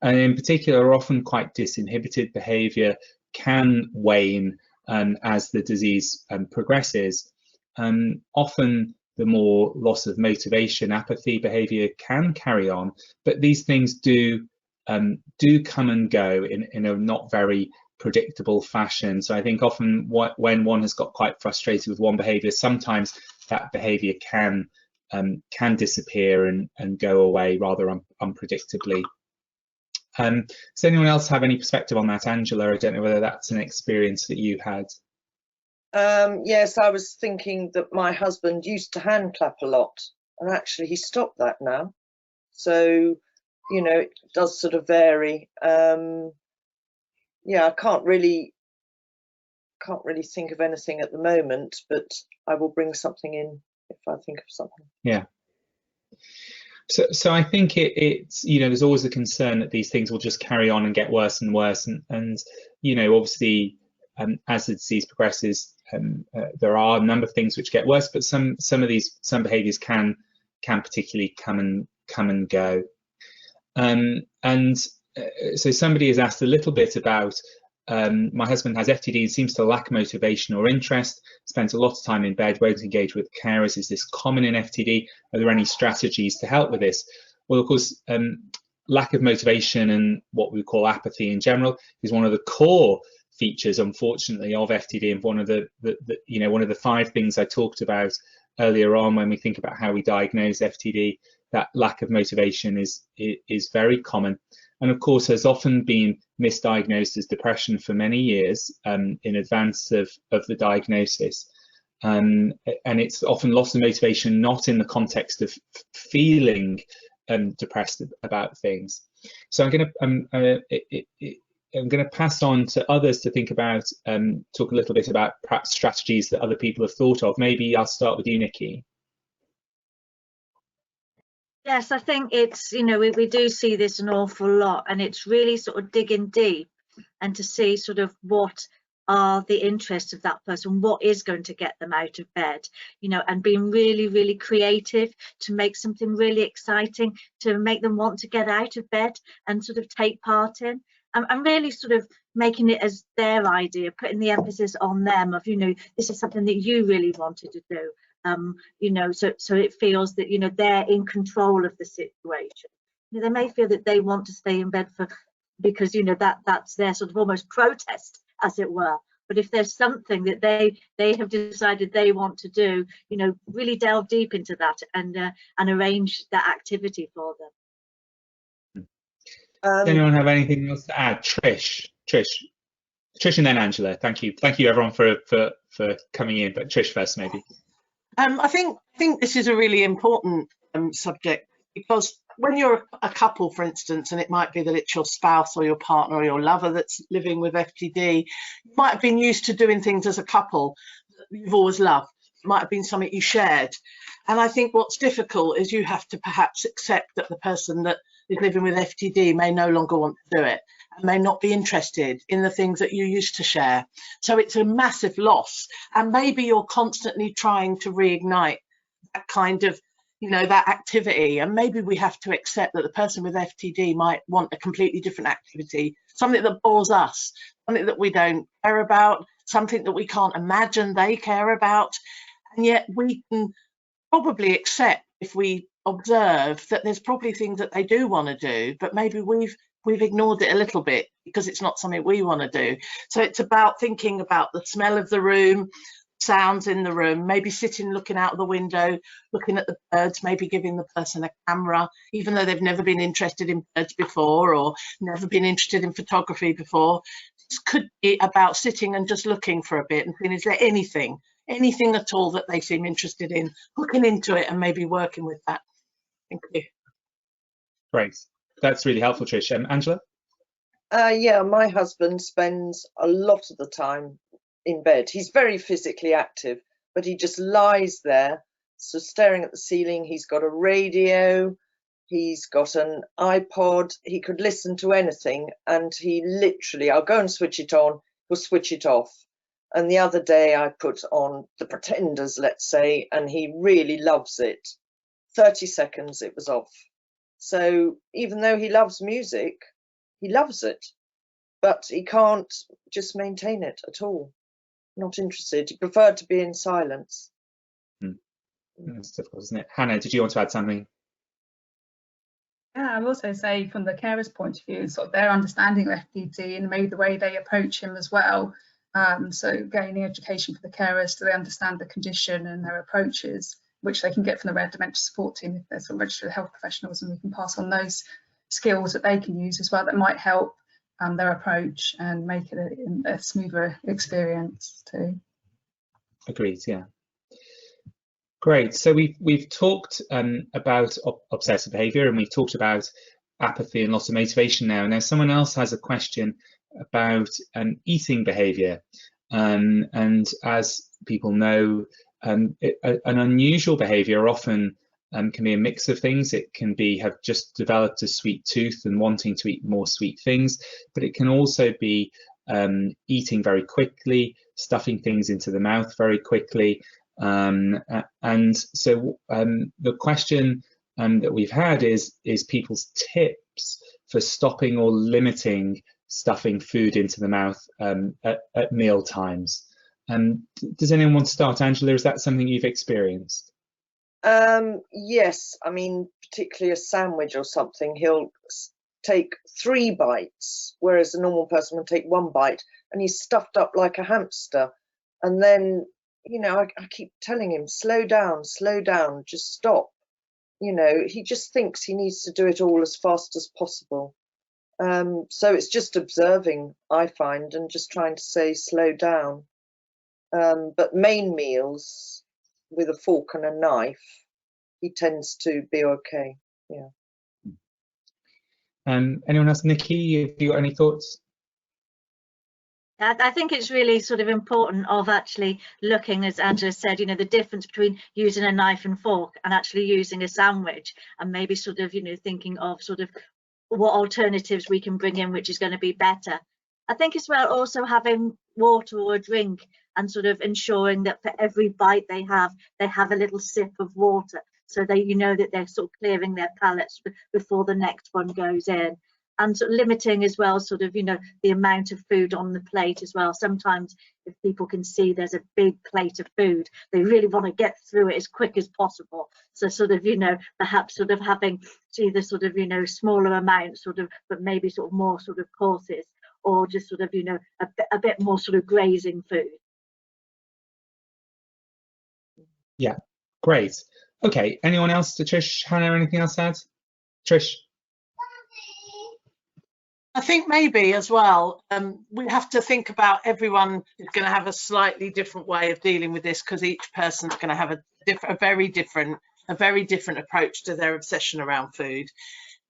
S1: And in particular, often quite disinhibited behaviour can wane as the disease progresses. Often the more loss of motivation, apathy behaviour can carry on, but these things do come and go in a not very predictable fashion. So I think often when one has got quite frustrated with one behaviour, sometimes that behaviour can disappear and go away rather unpredictably. Does anyone else have any perspective on that? Angela, I don't know whether that's an experience that you had.
S10: Yes, I was thinking that my husband used to hand clap a lot, and actually he stopped that now. So, you know, it does sort of vary. Yeah, I can't really think of anything at the moment, but I will bring something in if I think of something.
S1: Yeah. So I think it's, you know, there's always a concern that these things will just carry on and get worse and worse, and you know, obviously, as the disease progresses, there are a number of things which get worse, but some behaviours can particularly come and go. So somebody has asked a little bit about, my husband has FTD and seems to lack motivation or interest, spends a lot of time in bed, won't engage with carers. Is this common in FTD? Are there any strategies to help with this? Well, of course, lack of motivation and what we call apathy in general is one of the core features, unfortunately, of FTD, and one of the 5 things I talked about earlier on when we think about how we diagnose FTD. That lack of motivation is very common, and of course has often been misdiagnosed as depression for many years in advance of the diagnosis, and it's often loss of motivation not in the context of feeling depressed about things. So I'm going to pass on to others to think about, talk a little bit about perhaps strategies that other people have thought of. Maybe I'll start with you, Nikki.
S2: Yes, I think it's, you know, we do see this an awful lot, and it's really sort of digging deep and to see sort of what are the interests of that person, what is going to get them out of bed, you know, and being really, really creative to make something really exciting, to make them want to get out of bed and sort of take part in. And really sort of making it as their idea, putting the emphasis on them of, you know, this is something that you really wanted to do. You know, so it feels that, you know, they're in control of the situation. You know, they may feel that they want to stay in bed because, you know, that's their sort of almost protest, as it were. But if there's something that they have decided they want to do, you know, really delve deep into that and arrange that activity for them.
S1: Does anyone have anything else to add? Trish, and then Angela. Thank you everyone for coming in, but Trish first, maybe.
S12: I think this is a really important subject, because when you're a couple, for instance, and it might be that it's your spouse or your partner or your lover that's living with FTD, you might have been used to doing things as a couple that you've always loved. It might have been something you shared. And I think what's difficult is you have to perhaps accept that the person that is living with FTD may no longer want to do it and may not be interested in the things that you used to share. So it's a massive loss. And maybe you're constantly trying to reignite that kind of, you know, that activity. And maybe we have to accept that the person with FTD might want a completely different activity, something that bores us, something that we don't care about, something that we can't imagine they care about. And yet we can probably accept, if we observe, that there's probably things that they do want to do, but maybe we've ignored it a little bit because it's not something we want to do. So it's about thinking about the smell of the room, sounds in the room, maybe sitting looking out the window, looking at the birds, maybe giving the person a camera, even though they've never been interested in birds before or never been interested in photography before. This could be about sitting and just looking for a bit and seeing, is there anything at all that they seem interested in, looking into it and maybe working with that. Thank you.
S1: Great. That's really helpful, Trish. Angela?
S10: Yeah, my husband spends a lot of the time in bed. He's very physically active, but he just lies there, so staring at the ceiling. He's got a radio, he's got an iPod, he could listen to anything, and he literally, I'll go and switch it on, he'll switch it off. And the other day I put on The Pretenders, let's say, and he really loves it. 30 seconds, it was off. So even though he loves music, he loves it, but he can't just maintain it at all. Not interested. He preferred to be in silence.
S1: That's difficult, isn't it? Hannah, did you want to add something?
S13: Yeah, I would also say from the carer's point of view, sort of their understanding of FTD and maybe the way they approach him as well. So gaining education for the carers so they understand the condition and their approaches, which they can get from the Rare Dementia Support Team if they're sort of registered health professionals, and we can pass on those skills that they can use as well that might help their approach and make it a smoother experience too.
S1: Agreed, yeah. Great. So we've talked about obsessive behavior, and we've talked about apathy and loss of motivation now. Now someone else has a question about eating behavior, and as people know, an unusual behavior often can be a mix of things. It can be have just developed a sweet tooth and wanting to eat more sweet things, but it can also be eating very quickly, stuffing things into the mouth very quickly. And so the question that we've had is people's tips for stopping or limiting stuffing food into the mouth at meal times. Does anyone want to start? Angela, is that something you've experienced?
S10: Yes, I mean, particularly a sandwich or something, he'll take 3 bites, whereas a normal person would take 1 bite, and he's stuffed up like a hamster. And then, you know, I keep telling him, slow down, just stop. You know, he just thinks he needs to do it all as fast as possible. So it's just observing, I find, and just trying to say slow down. But main meals with a fork and a knife, he tends to be okay. Yeah.
S1: Anyone else? Nikki, have you got any thoughts?
S2: I think it's really sort of important of actually looking, as Angela said, you know, the difference between using a knife and fork and actually using a sandwich, and maybe sort of, you know, thinking of sort of what alternatives we can bring in which is going to be better. I think as well also having water or a drink and sort of ensuring that for every bite they have a little sip of water, so they, you know, that they're sort of clearing their palates before the next one goes in. And sort of limiting as well, sort of, you know, the amount of food on the plate as well. Sometimes if people can see there's a big plate of food, they really want to get through it as quick as possible. So sort of, you know, perhaps sort of having either sort of, you know, smaller amounts sort of, but maybe sort of more sort of courses, or just sort of, you know, a bit more sort of grazing food.
S1: Yeah, great. Okay, anyone else? Trish, Hannah, anything else to add? Trish?
S12: I think maybe as well, we have to think about everyone is going to have a slightly different way of dealing with this, because each person's going to have a very different approach to their obsession around food.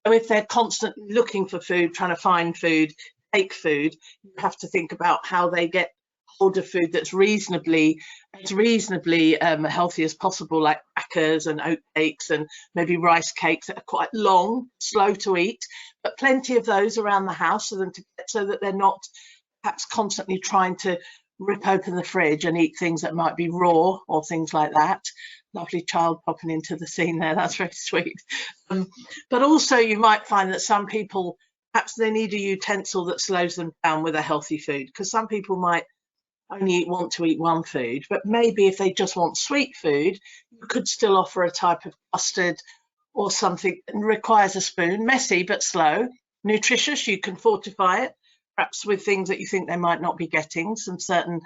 S12: So if they're constantly looking for food, trying to find food, take food, you have to think about how they get hold of food that's reasonably healthy as possible, like crackers and oat cakes and maybe rice cakes that are quite long, slow to eat, but plenty of those around the house so that they're not perhaps constantly trying to rip open the fridge and eat things that might be raw or things like that. Lovely child popping into the scene there, that's very sweet. But also you might find that some people, perhaps they need a utensil that slows them down with a healthy food, because some people might only want to eat one food, but maybe if they just want sweet food, you could still offer a type of custard or something that requires a spoon, messy but slow, nutritious. You can fortify it, perhaps with things that you think they might not be getting, some certain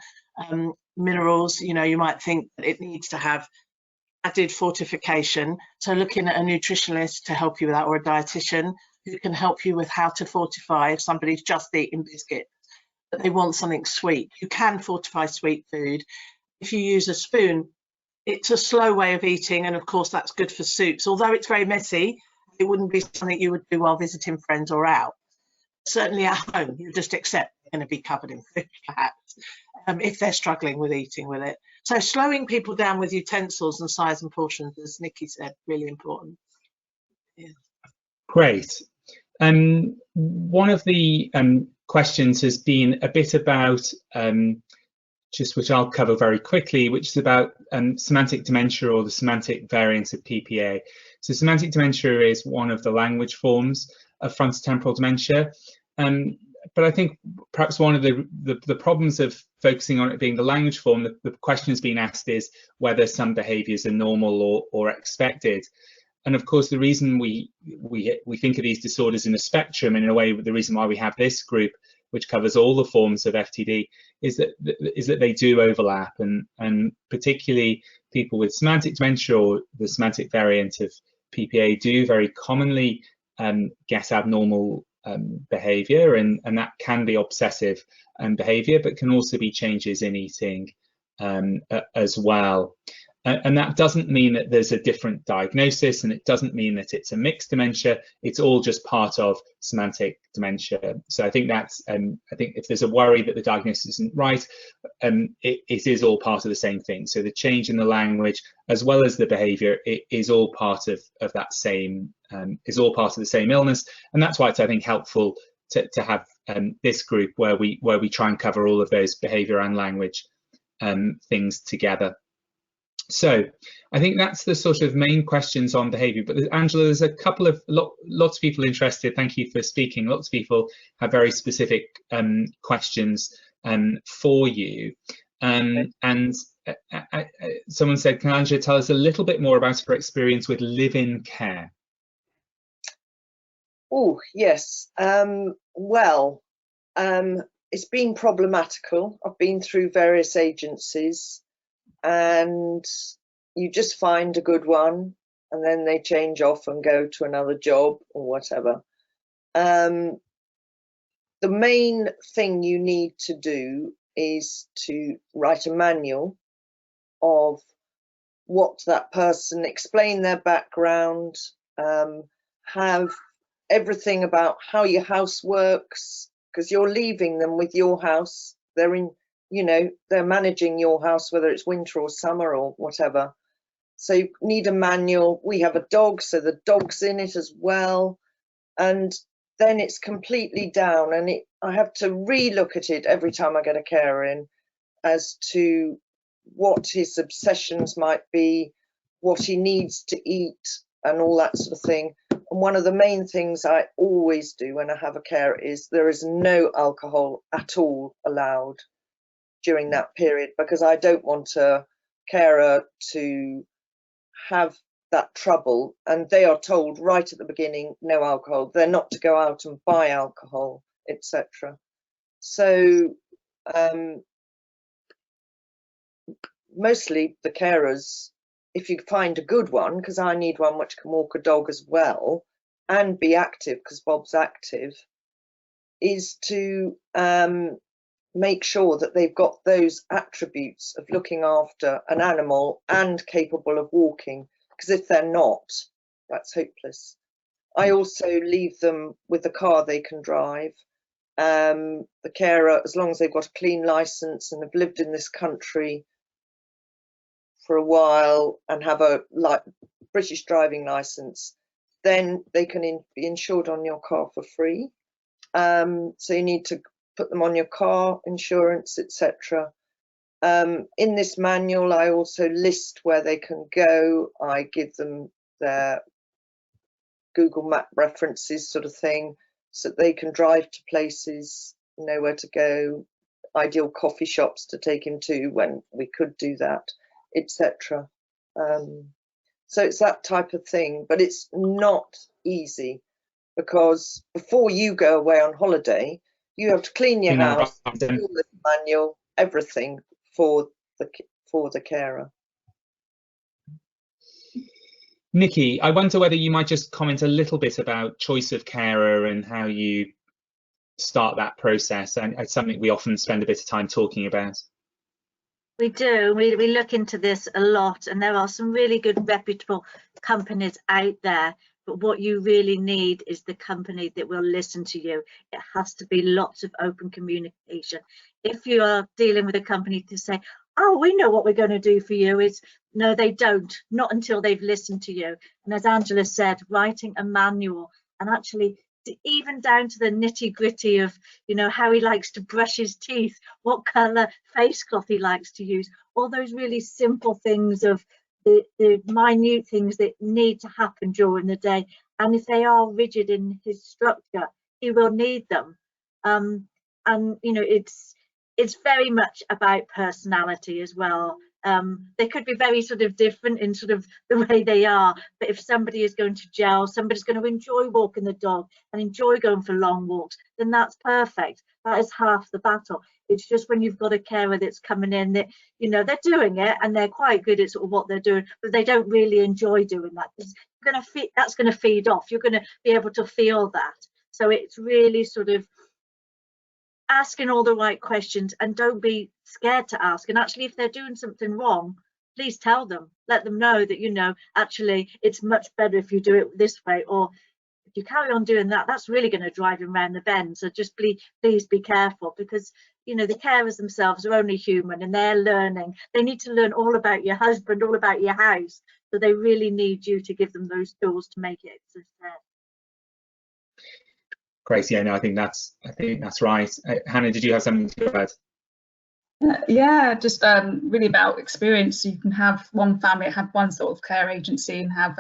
S12: minerals, you know, you might think that it needs to have added fortification. So looking at a nutritionist to help you with that, or a dietitian who can help you with how to fortify if somebody's just eating biscuits, but they want something sweet. You can fortify sweet food. If you use a spoon, it's a slow way of eating, and of course that's good for soups. Although it's very messy, it wouldn't be something you would do while visiting friends or out. Certainly at home, you just accept they're going to be covered in food, perhaps, if they're struggling with eating with it. So slowing people down with utensils and size and portions, as Nikki said, really important. Yeah.
S1: Great. One of the questions has been a bit about, just which I'll cover very quickly, which is about semantic dementia, or the semantic variant of PPA. So semantic dementia is one of the language forms of frontotemporal dementia. But I think perhaps one of the problems of focusing on it being the language form, the question has been asked is whether some behaviours are normal or expected. And of course, the reason we think of these disorders in a spectrum, and in a way, the reason why we have this group, which covers all the forms of FTD, is that they do overlap, and particularly people with semantic dementia or the semantic variant of PPA do very commonly get abnormal behavior, and that can be obsessive behavior, but can also be changes in eating as well. And that doesn't mean that there's a different diagnosis, and it doesn't mean that it's a mixed dementia. It's all just part of semantic dementia. So I think that's, I think if there's a worry that the diagnosis isn't right, it is all part of the same thing. So the change in the language, as well as the behavior, it is all part of that same, is all part of the same illness. And that's why it's, I think, helpful to have this group where we try and cover all of those behavior and language things together. So I think that's the sort of main questions on behavior. But Angela, there's a couple of lots of people interested. Thank you for speaking. Lots of people have very specific questions for you. And someone said, can Angela tell us a little bit more about her experience with live-in care?
S10: Oh, yes. Well, it's been problematical. I've been through various agencies, and you just find a good one and then they change off and go to another job or whatever. The main thing you need to do is to write a manual of what that person, explain their background, have everything about how your house works, because you're leaving them with your house. They're in, you know, they're managing your house, whether it's winter or summer or whatever. So you need a manual. We have a dog, so the dog's in it as well. And then it's completely down, and I have to re-look at it every time I get a carer in as to what his obsessions might be, what he needs to eat, and all that sort of thing. And one of the main things I always do when I have a carer is there is no alcohol at all allowed during that period, because I don't want a carer to have that trouble, and they are told right at the beginning, no alcohol. They're not to go out and buy alcohol, etc. So mostly the carers, if you find a good one, because I need one which can walk a dog as well and be active, because Bob's active, is to make sure that they've got those attributes of looking after an animal and capable of walking, because if they're not, that's hopeless. I also leave them with a car they can drive. The carer, as long as they've got a clean license and have lived in this country for a while and have a British driving license, then they can be insured on your car for free. So you need to put them on your car insurance, etc. In this manual, I also list where they can go. I give them their Google Map references, sort of thing, so that they can drive to places, know where to go, ideal coffee shops to take him to when we could do that, etc. So it's that type of thing, but it's not easy, because before you go away on holiday, you have to clean your house, do the manual, everything for the carer.
S1: Nikki, I wonder whether you might just comment a little bit about choice of carer and how you start that process, and it's something we often spend a bit of time talking about.
S2: We do. We look into this a lot, and there are some really good reputable companies out there. But what you really need is the company that will listen to you. It has to be lots of open communication. If you are dealing with a company to say, oh, we know what we're going to do for you, it's no, they don't, not until they've listened to you. And as Angela said, writing a manual, and actually even down to the nitty gritty of, you know, how he likes to brush his teeth, what colour face cloth he likes to use, all those really simple things of the minute things that need to happen during the day. And if they are rigid in his structure, he will need them. And you know, it's very much about personality as well. They could be very sort of different in sort of the way they are, but if somebody is going to gel, somebody's going to enjoy walking the dog and enjoy going for long walks, then that's perfect. That is half the battle. It's just when you've got a carer that's coming in that, you know, they're doing it and they're quite good at sort of what they're doing, but they don't really enjoy doing that. That's going to feed off. You're going to be able to feel that. So it's really sort of asking all the right questions, and don't be scared to ask. And actually, if they're doing something wrong, please tell them. Let them know that, you know, actually it's much better if you do it this way, or if you carry on doing that, that's really going to drive him around the bend. So just please be careful, because, you know, the carers themselves are only human and they're learning. They need to learn all about your husband, all about your house. So they really need you to give them those tools to make it a success.
S1: Great. Yeah, no, I think that's right. Hannah, did you have something to add?
S13: Yeah, just really about experience. You can have one family have one sort of care agency and have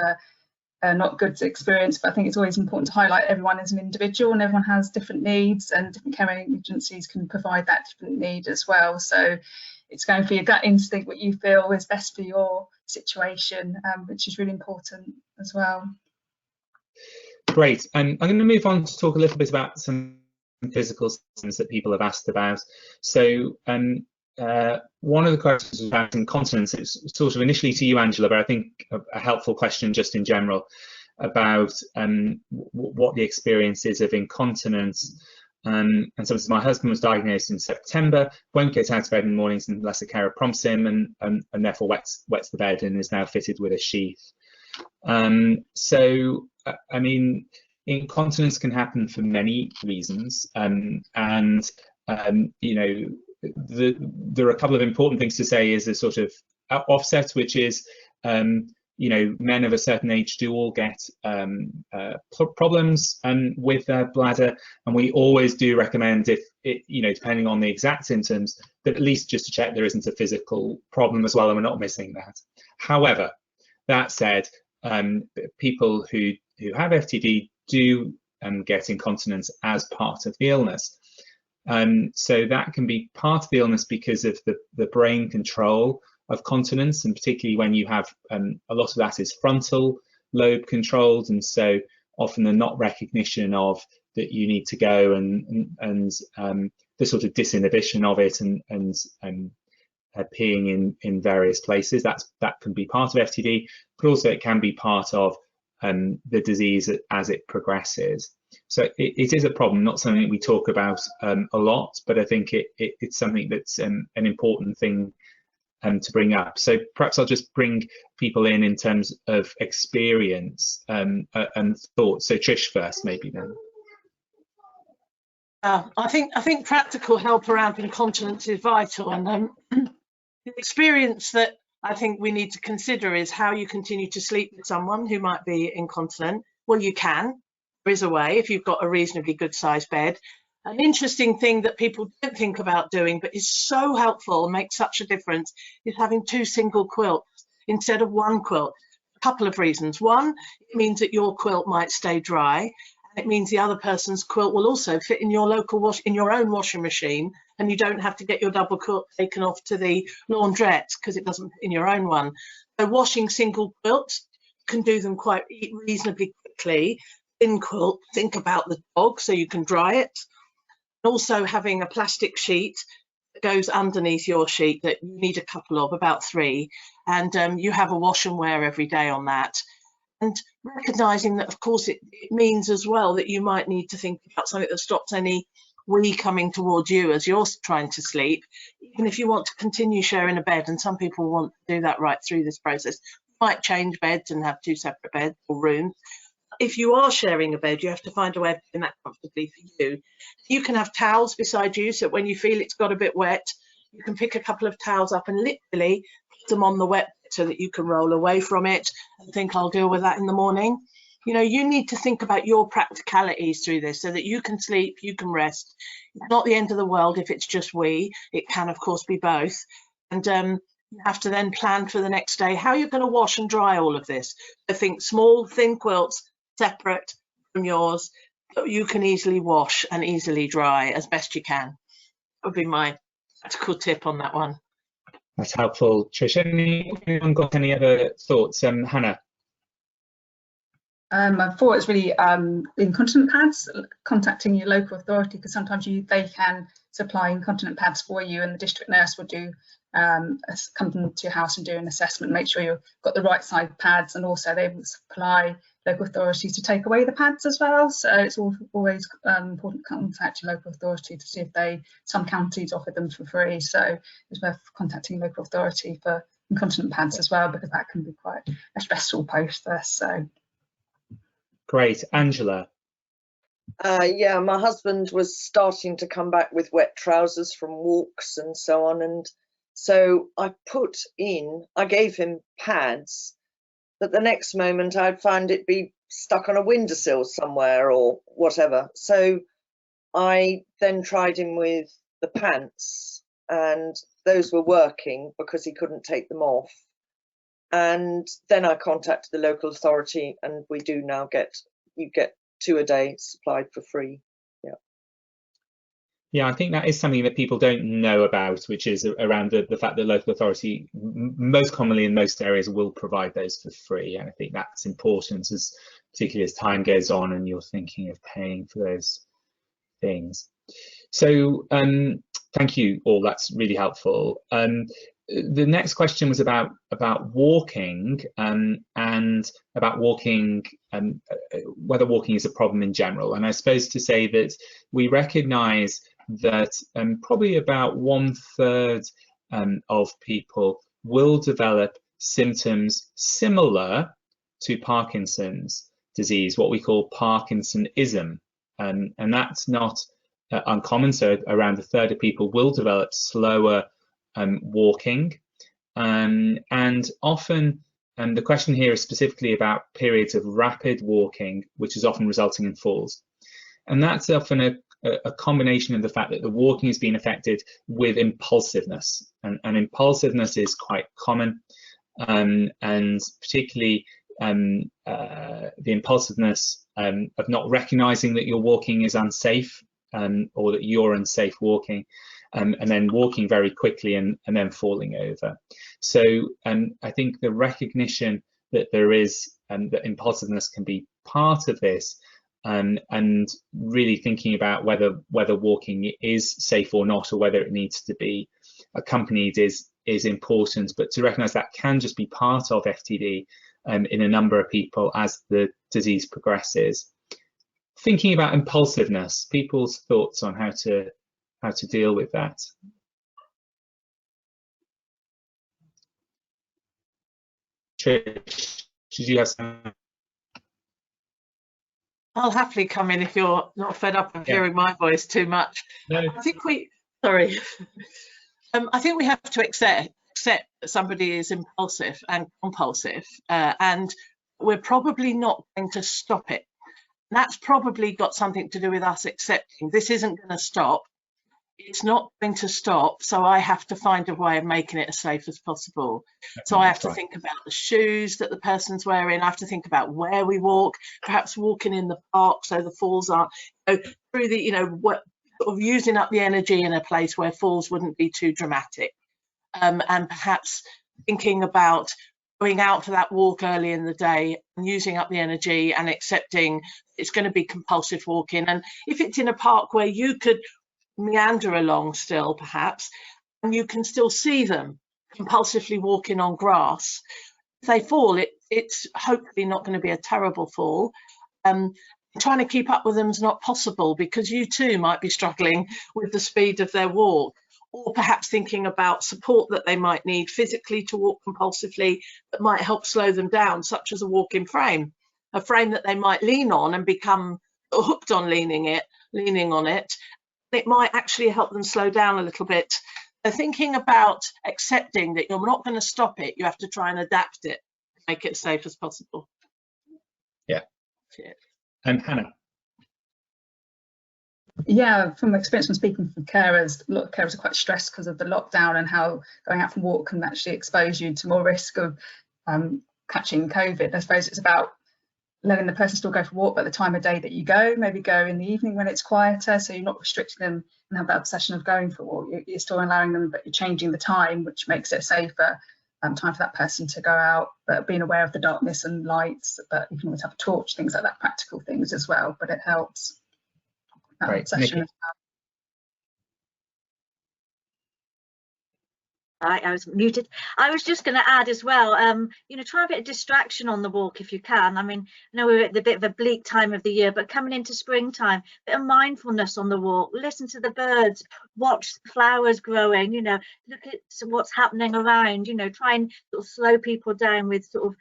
S13: a not good experience, but I think it's always important to highlight everyone as an individual, and everyone has different needs, and different care agencies can provide that different need as well. So it's going for your gut instinct, what you feel is best for your situation, which is really important as well.
S1: Great. I'm going to move on to talk a little bit about some physical symptoms that people have asked about. So one of the questions was about incontinence. It's sort of initially to you, Angela, but I think a helpful question just in general about what the experience is of incontinence. And so my husband was diagnosed in September, won't get out of bed in the mornings unless a carer prompts him, and therefore wets the bed and is now fitted with a sheath. So, I mean, incontinence can happen for many reasons, and you know, there are a couple of important things to say as a sort of offset, which is, you know, men of a certain age do all get problems with their bladder, and we always do recommend, if it, you know, depending on the exact symptoms, that at least just to check there isn't a physical problem as well, and we're not missing that. However, that said, people who have FTD do get incontinence as part of the illness. So that can be part of the illness because of the brain control of continence, and particularly when you have a lot of that is frontal lobe controlled, and so often the not recognition of that you need to go, and the sort of disinhibition of it, and peeing in various places. That can be part of FTD, but also it can be part of the disease as it progresses. So it is a problem, not something we talk about a lot, but I think it's something that's an important thing to bring up. So perhaps I'll just bring people in terms of experience and thoughts. So Trish first, maybe then.
S12: I think practical help around incontinence is vital, and the experience that I think we need to consider is how you continue to sleep with someone who might be incontinent. Well, you can. There is a way if you've got a reasonably good sized bed. An interesting thing that people don't think about doing, but is so helpful and makes such a difference, is having 2 single quilts instead of 1 quilt. A couple of reasons. One, it means that your quilt might stay dry, and it means the other person's quilt will also fit in your local in your own washing machine, and you don't have to get your double quilt taken off to the laundrette because it doesn't fit in your own one. So washing single quilts, can do them quite reasonably quickly. Thin quilt, think about the dog so you can dry it. Also having a plastic sheet that goes underneath your sheet that you need a couple of, about 3, and you have a wash and wear every day on that. And recognising that, of course, it means as well that you might need to think about something that stops any wee coming towards you as you're trying to sleep, even if you want to continue sharing a bed, and some people want to do that right through this process. You might change beds and have 2 separate beds or rooms. If you are sharing a bed, you have to find a way of doing that comfortably for you. You can have towels beside you, so when you feel it's got a bit wet, you can pick a couple of towels up and literally put them on the wet bit so that you can roll away from it and think, I'll deal with that in the morning. You know, you need to think about your practicalities through this so that you can sleep, you can rest. It's not the end of the world if it's just wee. It can, of course, be both. And you have to then plan for the next day how you're going to wash and dry all of this. So think small, thin quilts, separate from yours, that you can easily wash and easily dry as best you can. That would be my practical tip on that one.
S1: That's helpful. Trish, anyone got any other thoughts? Hannah?
S13: I thought it's really incontinent pads, contacting your local authority, because sometimes they can supply incontinent pads for you, and the district nurse will do come to your house and do an assessment, make sure you've got the right size pads, and also they will supply local authorities to take away the pads as well. So it's always important to contact your local authority to see if some counties offer them for free. So it's worth contacting local authority for incontinent pads as well, because that can be quite a stressful process. So.
S1: Great. Angela.
S10: Yeah, my husband was starting to come back with wet trousers from walks and so on, and so I gave him pads, but the next moment I'd find it be stuck on a windowsill somewhere or whatever. So I then tried him with the pants, and those were working because he couldn't take them off. And then I contacted the local authority, and we do now you get 2 a day supplied for free.
S1: Yeah, I think that is something that people don't know about, which is around the fact that local authority most commonly in most areas will provide those for free. And I think that's important, particularly as time goes on and you're thinking of paying for those things. So thank you all, that's really helpful. The next question was about walking and about walking and whether walking is a problem in general. And I suppose to say that we recognise that probably about 1/3 of people will develop symptoms similar to Parkinson's disease, what we call Parkinsonism, and that's not uncommon. So around 1/3 of people will develop slower walking, and often the question here is specifically about periods of rapid walking, which is often resulting in falls, and that's often a combination of the fact that the walking is being affected with impulsiveness, and impulsiveness is quite common, and particularly the impulsiveness of not recognizing that your walking is unsafe, or that you're unsafe walking, and then walking very quickly and then falling over. So I think the recognition that there is that impulsiveness can be part of this, and really thinking about whether walking is safe or not, or whether it needs to be accompanied is important, but to recognize that can just be part of FTD in a number of people as the disease progresses. Thinking about impulsiveness, people's thoughts on how to deal with that. Trish, did you have some?
S12: I'll happily come in if you're not fed up of hearing my voice too much.
S1: No.
S12: I think I think we have to accept that somebody is impulsive and compulsive, and we're probably not going to stop it. That's probably got something to do with us accepting this isn't going to stop. It's not going to stop, so I have to find a way of making it as safe as possible. So I have to think about the shoes that the person's wearing. I have to think about where we walk, perhaps walking in the park so the falls aren't through the, what sort of using up the energy in a place where falls wouldn't be too dramatic. And perhaps thinking about going out for that walk early in the day and using up the energy and accepting it's going to be compulsive walking. And if it's in a park where you could meander along still perhaps, and you can still see them compulsively walking on grass, if they fall, it's hopefully not going to be a terrible fall. Trying to keep up with them is not possible because you too might be struggling with the speed of their walk, or perhaps thinking about support that they might need physically to walk compulsively that might help slow them down, such as a walking frame, a frame that they might lean on and become hooked on leaning on it. It might actually help them slow down a little bit. So thinking about accepting that you're not going to stop it, you have to try and adapt it, make it as safe as possible.
S1: Yeah. Hannah.
S13: Yeah, from experience from speaking from carers, a lot of carers are quite stressed because of the lockdown and how going out for a walk can actually expose you to more risk of catching COVID. I suppose it's about letting the person still go for a walk, but the time of day that you go, maybe go in the evening when it's quieter, so you're not restricting them and have that obsession of going for a walk. You're still allowing them, but you're changing the time, which makes it safer. time for that person to go out, but being aware of the darkness and lights, but you can always have a torch, things like that, practical things as well, but it helps.
S1: Right,
S13: Session.
S2: I was muted. I was just going to add as well, you know, try a bit of distraction on the walk if you can. I mean, I know we're at the bit of a bleak time of the year, but coming into springtime, a bit of mindfulness on the walk, listen to the birds, watch flowers growing, you know, look at what's happening around, you know, try and sort of slow people down with sort of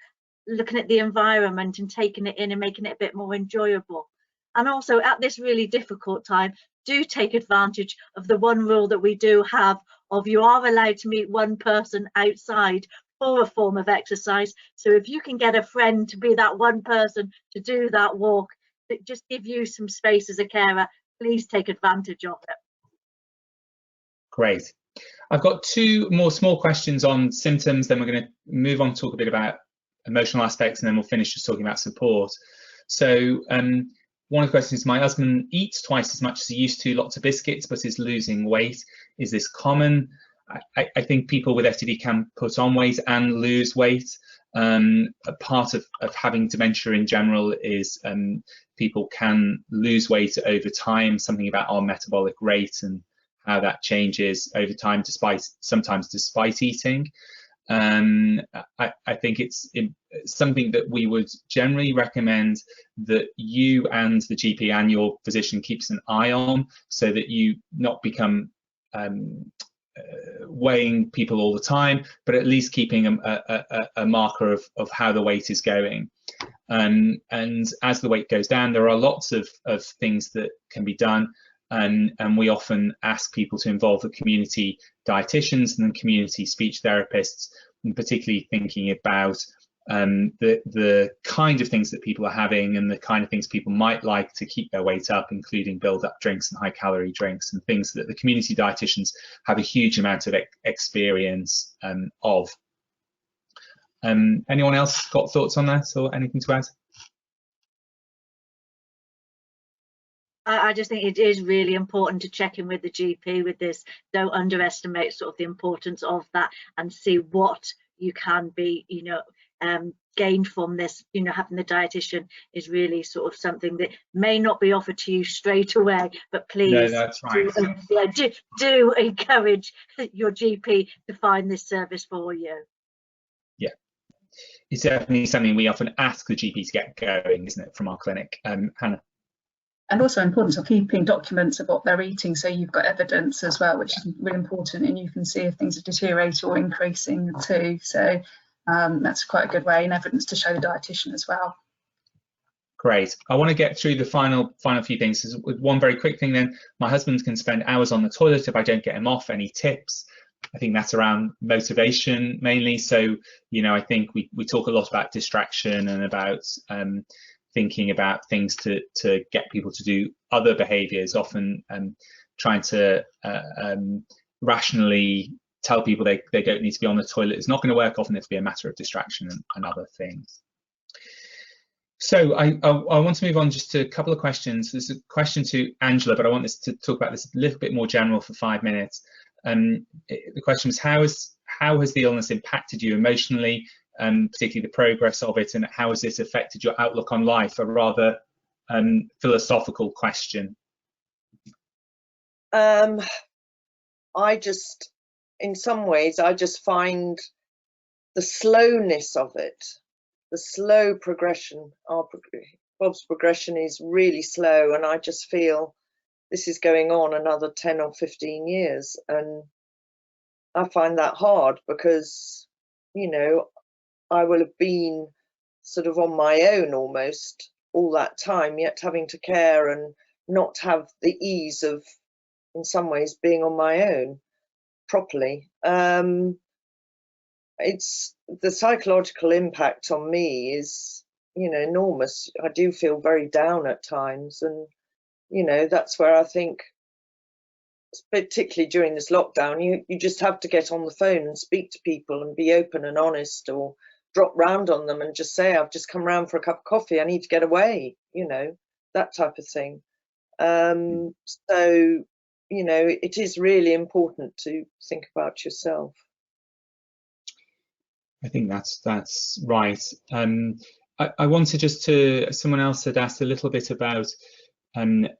S2: looking at the environment and taking it in and making it a bit more enjoyable. And also at this really difficult time, do take advantage of the one rule that we do have of you are allowed to meet one person outside for a form of exercise. So if you can get a friend to be that one person to do that walk, that just give you some space as a carer, please take advantage of it.
S1: Great. I've got two more small questions on symptoms, then we're going to move on to talk a bit about emotional aspects, and then we'll finish just talking about support. So one of the questions is, my husband eats twice as much as he used to, lots of biscuits, but is losing weight. Is this common? I think people with FTD can put on weight and lose weight. A part of having dementia in general is people can lose weight over time, something about our metabolic rate and how that changes over time, sometimes despite eating. I think it's something that we would generally recommend that you and the GP and your physician keeps an eye on, so that you not become weighing people all the time, but at least keeping a marker of how the weight is going. And as the weight goes down, there are lots of things that can be done. And we often ask people to involve the community dietitians and the community speech therapists, and particularly thinking about the kind of things that people are having and the kind of things people might like to keep their weight up, including build-up drinks and high-calorie drinks and things that the community dietitians have a huge amount of experience of. Anyone else got thoughts on that or anything to add?
S2: I just think it is really important to check in with the GP with this. Don't underestimate sort of the importance of that, and see what you can be, you know, gained from this. You know, having the dietitian is really sort of something that may not be offered to you straight away, but please,
S1: no, that's right.
S2: do encourage your GP to find this service for you.
S1: Yeah, it's definitely something we often ask the GP to get going, isn't it, from our clinic. Hannah?
S13: And also importance of keeping documents of what they're eating, so you've got evidence as well, which is really important, and you can see if things are deteriorating or increasing too. So that's quite a good way, and evidence to show the dietitian as well.
S1: Great. I want to get through the final few things. With one very quick thing then, my husband can spend hours on the toilet if I don't get him off. Any tips? I think that's around motivation mainly. So, you know, I think we talk a lot about distraction and about thinking about things to get people to do other behaviors, often trying to rationally tell people they don't need to be on the toilet is not going to work. Often it's be a matter of distraction and other things. So I want to move on just to a couple of questions. There's a question to Angela, but I want this to talk about this a little bit more general for 5 minutes. The question was, how has the illness impacted you emotionally, particularly the progress of it, and how has this affected your outlook on life? A rather philosophical question.
S10: In some ways, I just find the slowness of it, the slow progression. Bob's progression is really slow, and I just feel this is going on another 10 or 15 years, and I find that hard because, you know, I will have been sort of on my own almost all that time, yet having to care and not have the ease of, in some ways, being on my own properly. It's the psychological impact on me is, you know, enormous. I do feel very down at times, and, you know, that's where I think, particularly during this lockdown, you just have to get on the phone and speak to people and be open and honest, or drop round on them and just say, I've just come round for a cup of coffee, I need to get away, you know, that type of thing. So, you know, it is really important to think about yourself.
S1: I think that's right. I wanted just to, someone else had asked a little bit about end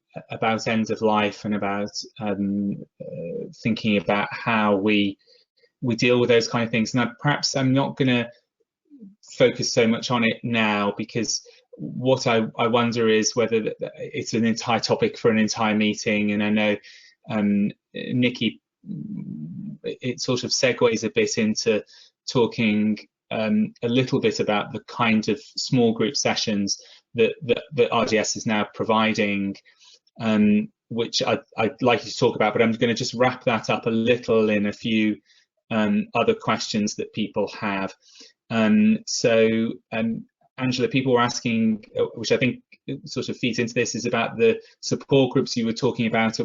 S1: of life and about thinking about how we deal with those kind of things. And perhaps I'm not going to focus so much on it now, because what I wonder is whether it's an entire topic for an entire meeting. And I know Nikki, it sort of segues a bit into talking a little bit about the kind of small group sessions that RDS is now providing, which I'd like you to talk about, but I'm going to just wrap that up a little in a few other questions that people have. So Angela, people were asking, which I think sort of feeds into this, is about the support groups you were talking about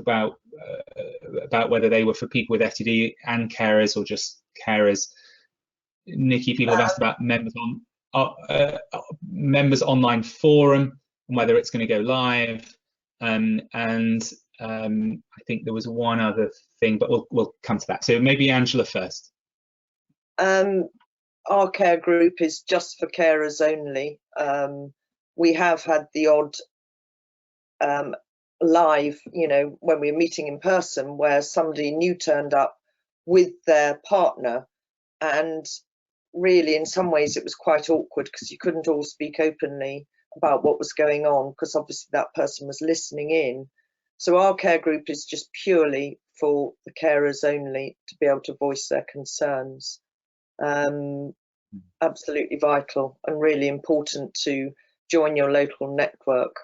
S1: whether they were for people with FTD and carers or just carers. Nikki, people have asked about members online forum and whether it's going to go live, and I think there was one other thing, but we'll come to that. So maybe Angela first.
S10: Our care group is just for carers only. We have had the odd live, you know, when we were meeting in person, where somebody new turned up with their partner, and really in some ways it was quite awkward because you couldn't all speak openly about what was going on, because obviously that person was listening in. So our care group is just purely for the carers only, to be able to voice their concerns. Absolutely vital and really important to join your local network.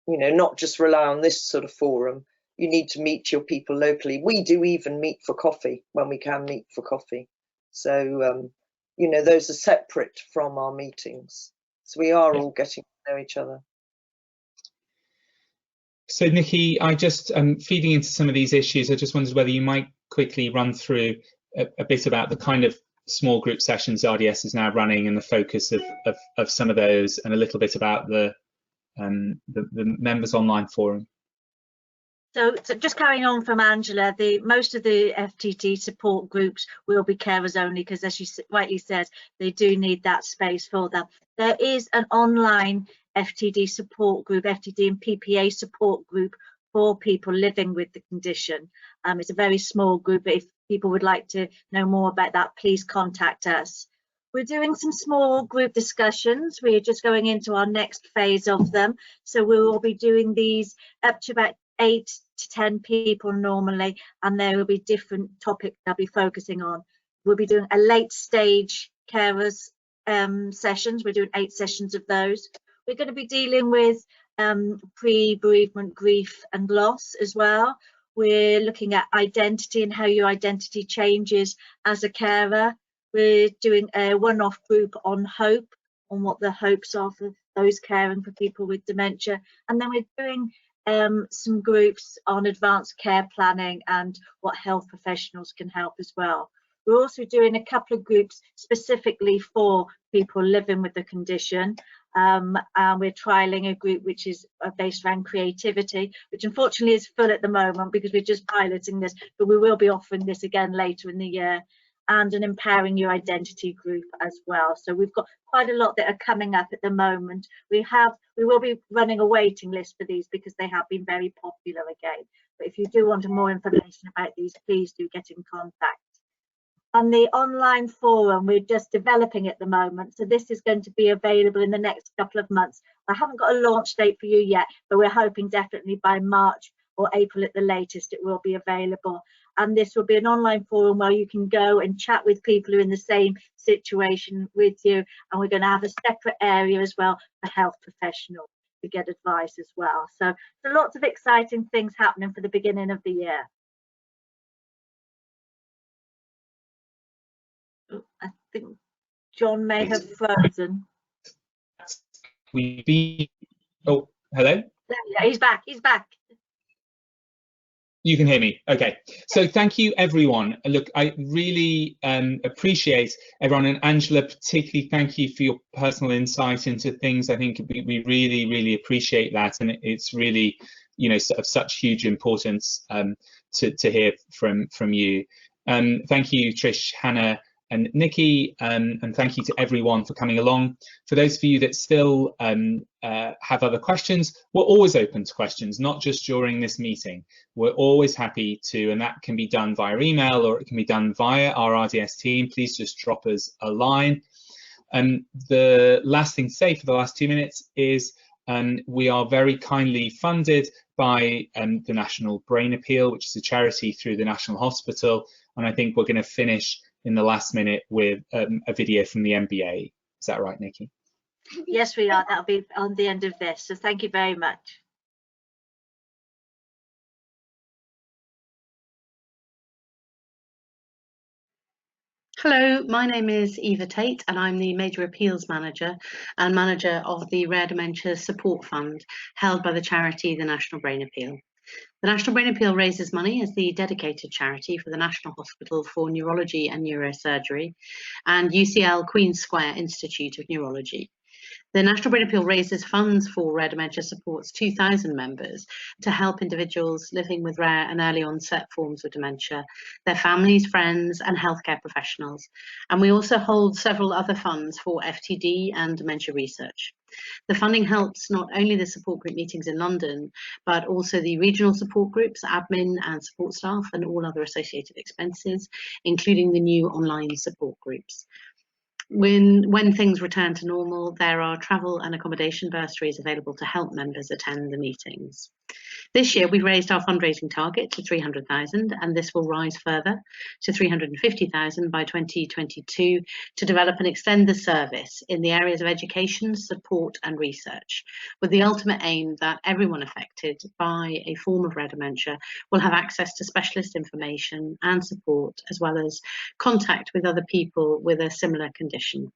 S10: You know, not just rely on this sort of forum. You need to meet your people locally. We do even meet for coffee when we can meet for coffee. So, you know, those are separate from our meetings. So we are all getting to know each other.
S1: So Nikki, I just feeding into some of these issues, I just wondered whether you might quickly run through a bit about the kind of small group sessions RDS is now running and the focus of some of those, and a little bit about the members online forum.
S2: So just carrying on from Angela, most of the FTD support groups will be carers only, because as she rightly said, they do need that space for them. There is an online FTD support group, FTD and PPA support group for people living with the condition. It's a very small group, but if people would like to know more about that, please contact us. We're doing some small group discussions. We're just going into our next phase of them. So we will be doing these up to about 8 to 10 people normally, and there will be different topics they'll be focusing on. We'll be doing a late stage carers sessions. We're doing 8 sessions of those. We're going to be dealing with pre-bereavement grief and loss as well. We're looking at identity and how your identity changes as a carer. We're doing a one-off group on hope, on what the hopes are for those caring for people with dementia. And then we're doing some groups on advanced care planning and what health professionals can help as well. We're also doing a couple of groups specifically for people living with the condition. And we're trialing a group which is based around creativity, which unfortunately is full at the moment because we're just piloting this, but we will be offering this again later in the year, and an empowering your identity group as well. So we've got quite a lot that are coming up at the moment. We will be running a waiting list for these because they have been very popular again. But if you do want more information about these, please do get in contact. And the online forum, we're just developing at the moment. So this is going to be available in the next couple of months. I haven't got a launch date for you yet, but we're hoping definitely by March or April at the latest, it will be available. And this will be an online forum where you can go and chat with people who are in the same situation with you. And we're going to have a separate area as well for health professionals to get advice as well. So lots of exciting things happening for the beginning of the year. I think John may have frozen.
S1: Oh, hello?
S2: Yeah, he's back. He's back.
S1: You can hear me. Okay. So thank you, everyone. Look, I really appreciate everyone, and Angela, particularly thank you for your personal insight into things. I think we really, really appreciate that, and it's really, you know, of such huge importance to hear from you. Thank you, Trish, Hannah, and Nikki, and thank you to everyone for coming along. For those of you that still have other questions, we're always open to questions, not just during this meeting. We're always happy to, and that can be done via email or it can be done via our RDS team. Please just drop us a line. The last thing to say for the last 2 minutes is we are very kindly funded by the National Brain Appeal, which is a charity through the National Hospital. And I think we're going to finish in the last minute with a video from the MBA. Is that right, Nikki?
S2: Yes, we are. That'll be on the end of this. So thank you very much.
S14: Hello, my name is Eva Tate and I'm the Major Appeals Manager and Manager of the Rare Dementia Support Fund held by the charity the National Brain Appeal. The National Brain Appeal raises money as the dedicated charity for the National Hospital for Neurology and Neurosurgery and UCL Queen Square Institute of Neurology. The National Brain Appeal raises funds for Rare Dementia Support's 2,000 members to help individuals living with rare and early onset forms of dementia, their families, friends and healthcare professionals. And we also hold several other funds for FTD and dementia research. The funding helps not only the support group meetings in London, but also the regional support groups, admin and support staff and all other associated expenses, including the new online support groups. When things return to normal, there are travel and accommodation bursaries available to help members attend the meetings. This year, we've raised our fundraising target to 300,000, and this will rise further to 350,000 by 2022 to develop and extend the service in the areas of education, support and research, with the ultimate aim that everyone affected by a form of rare dementia will have access to specialist information and support, as well as contact with other people with a similar condition.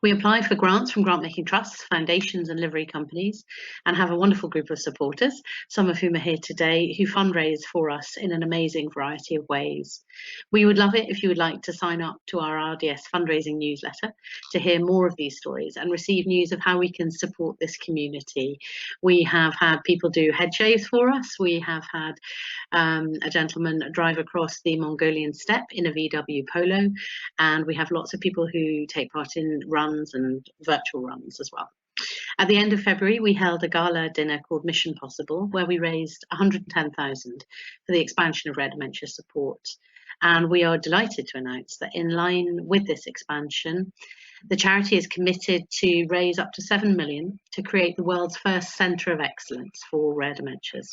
S14: We apply for grants from grant-making trusts, foundations and livery companies and have a wonderful group of supporters, some of whom are here today, who fundraise for us in an amazing variety of ways. We would love it if you would like to sign up to our RDS fundraising newsletter to hear more of these stories and receive news of how we can support this community. We have had people do head shaves for us. We have had a gentleman drive across the Mongolian steppe in a VW Polo, and we have lots of people who take part in runs and virtual runs as well. At the end of February, we held a gala dinner called Mission Possible, where we raised 110,000 for the expansion of rare dementia support. And we are delighted to announce that in line with this expansion, the charity is committed to raise up to 7 million to create the world's first centre of excellence for rare dementias.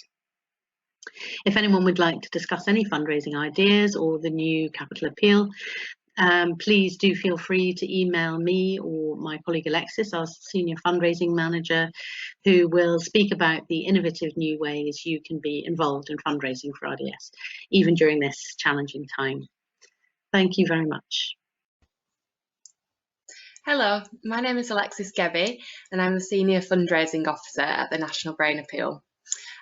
S14: If anyone would like to discuss any fundraising ideas or the new capital appeal, please do feel free to email me or my colleague Alexis, our Senior Fundraising Manager, who will speak about the innovative new ways you can be involved in fundraising for RDS, even during this challenging time. Thank you very much.
S15: Hello, my name is Alexis Gebby and I'm the Senior Fundraising Officer at the National Brain Appeal.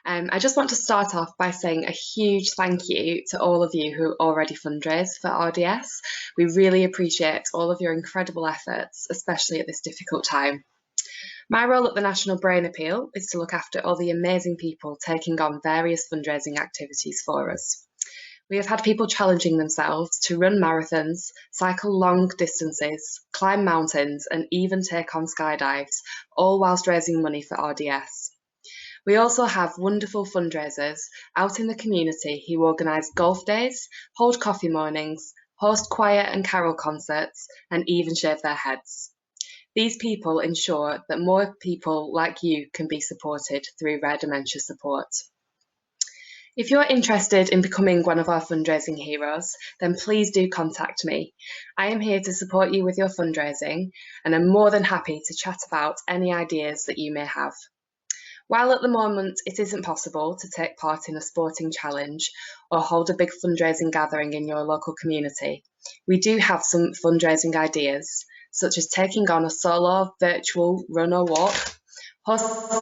S15: I just want to start off by saying a huge thank you to all of you who already fundraise for RDS. We really appreciate all of your incredible efforts, especially at this difficult time. My role at the National Brain Appeal is to look after all the amazing people taking on various fundraising activities for us. We have had people challenging themselves to run marathons, cycle long distances, climb mountains, and even take on skydives, all whilst raising money for RDS. We also have wonderful fundraisers out in the community who organise golf days, hold coffee mornings, host choir and carol concerts, and even shave their heads. These people ensure that more people like you can be supported through rare dementia support. If you're interested in becoming one of our fundraising heroes, then please do contact me. I am here to support you with your fundraising, and I'm more than happy to chat about any ideas that you may have. While at the moment it isn't possible to take part in a sporting challenge or hold a big fundraising gathering in your local community, we do have some fundraising ideas, such as taking on a solo virtual run or walk, hosting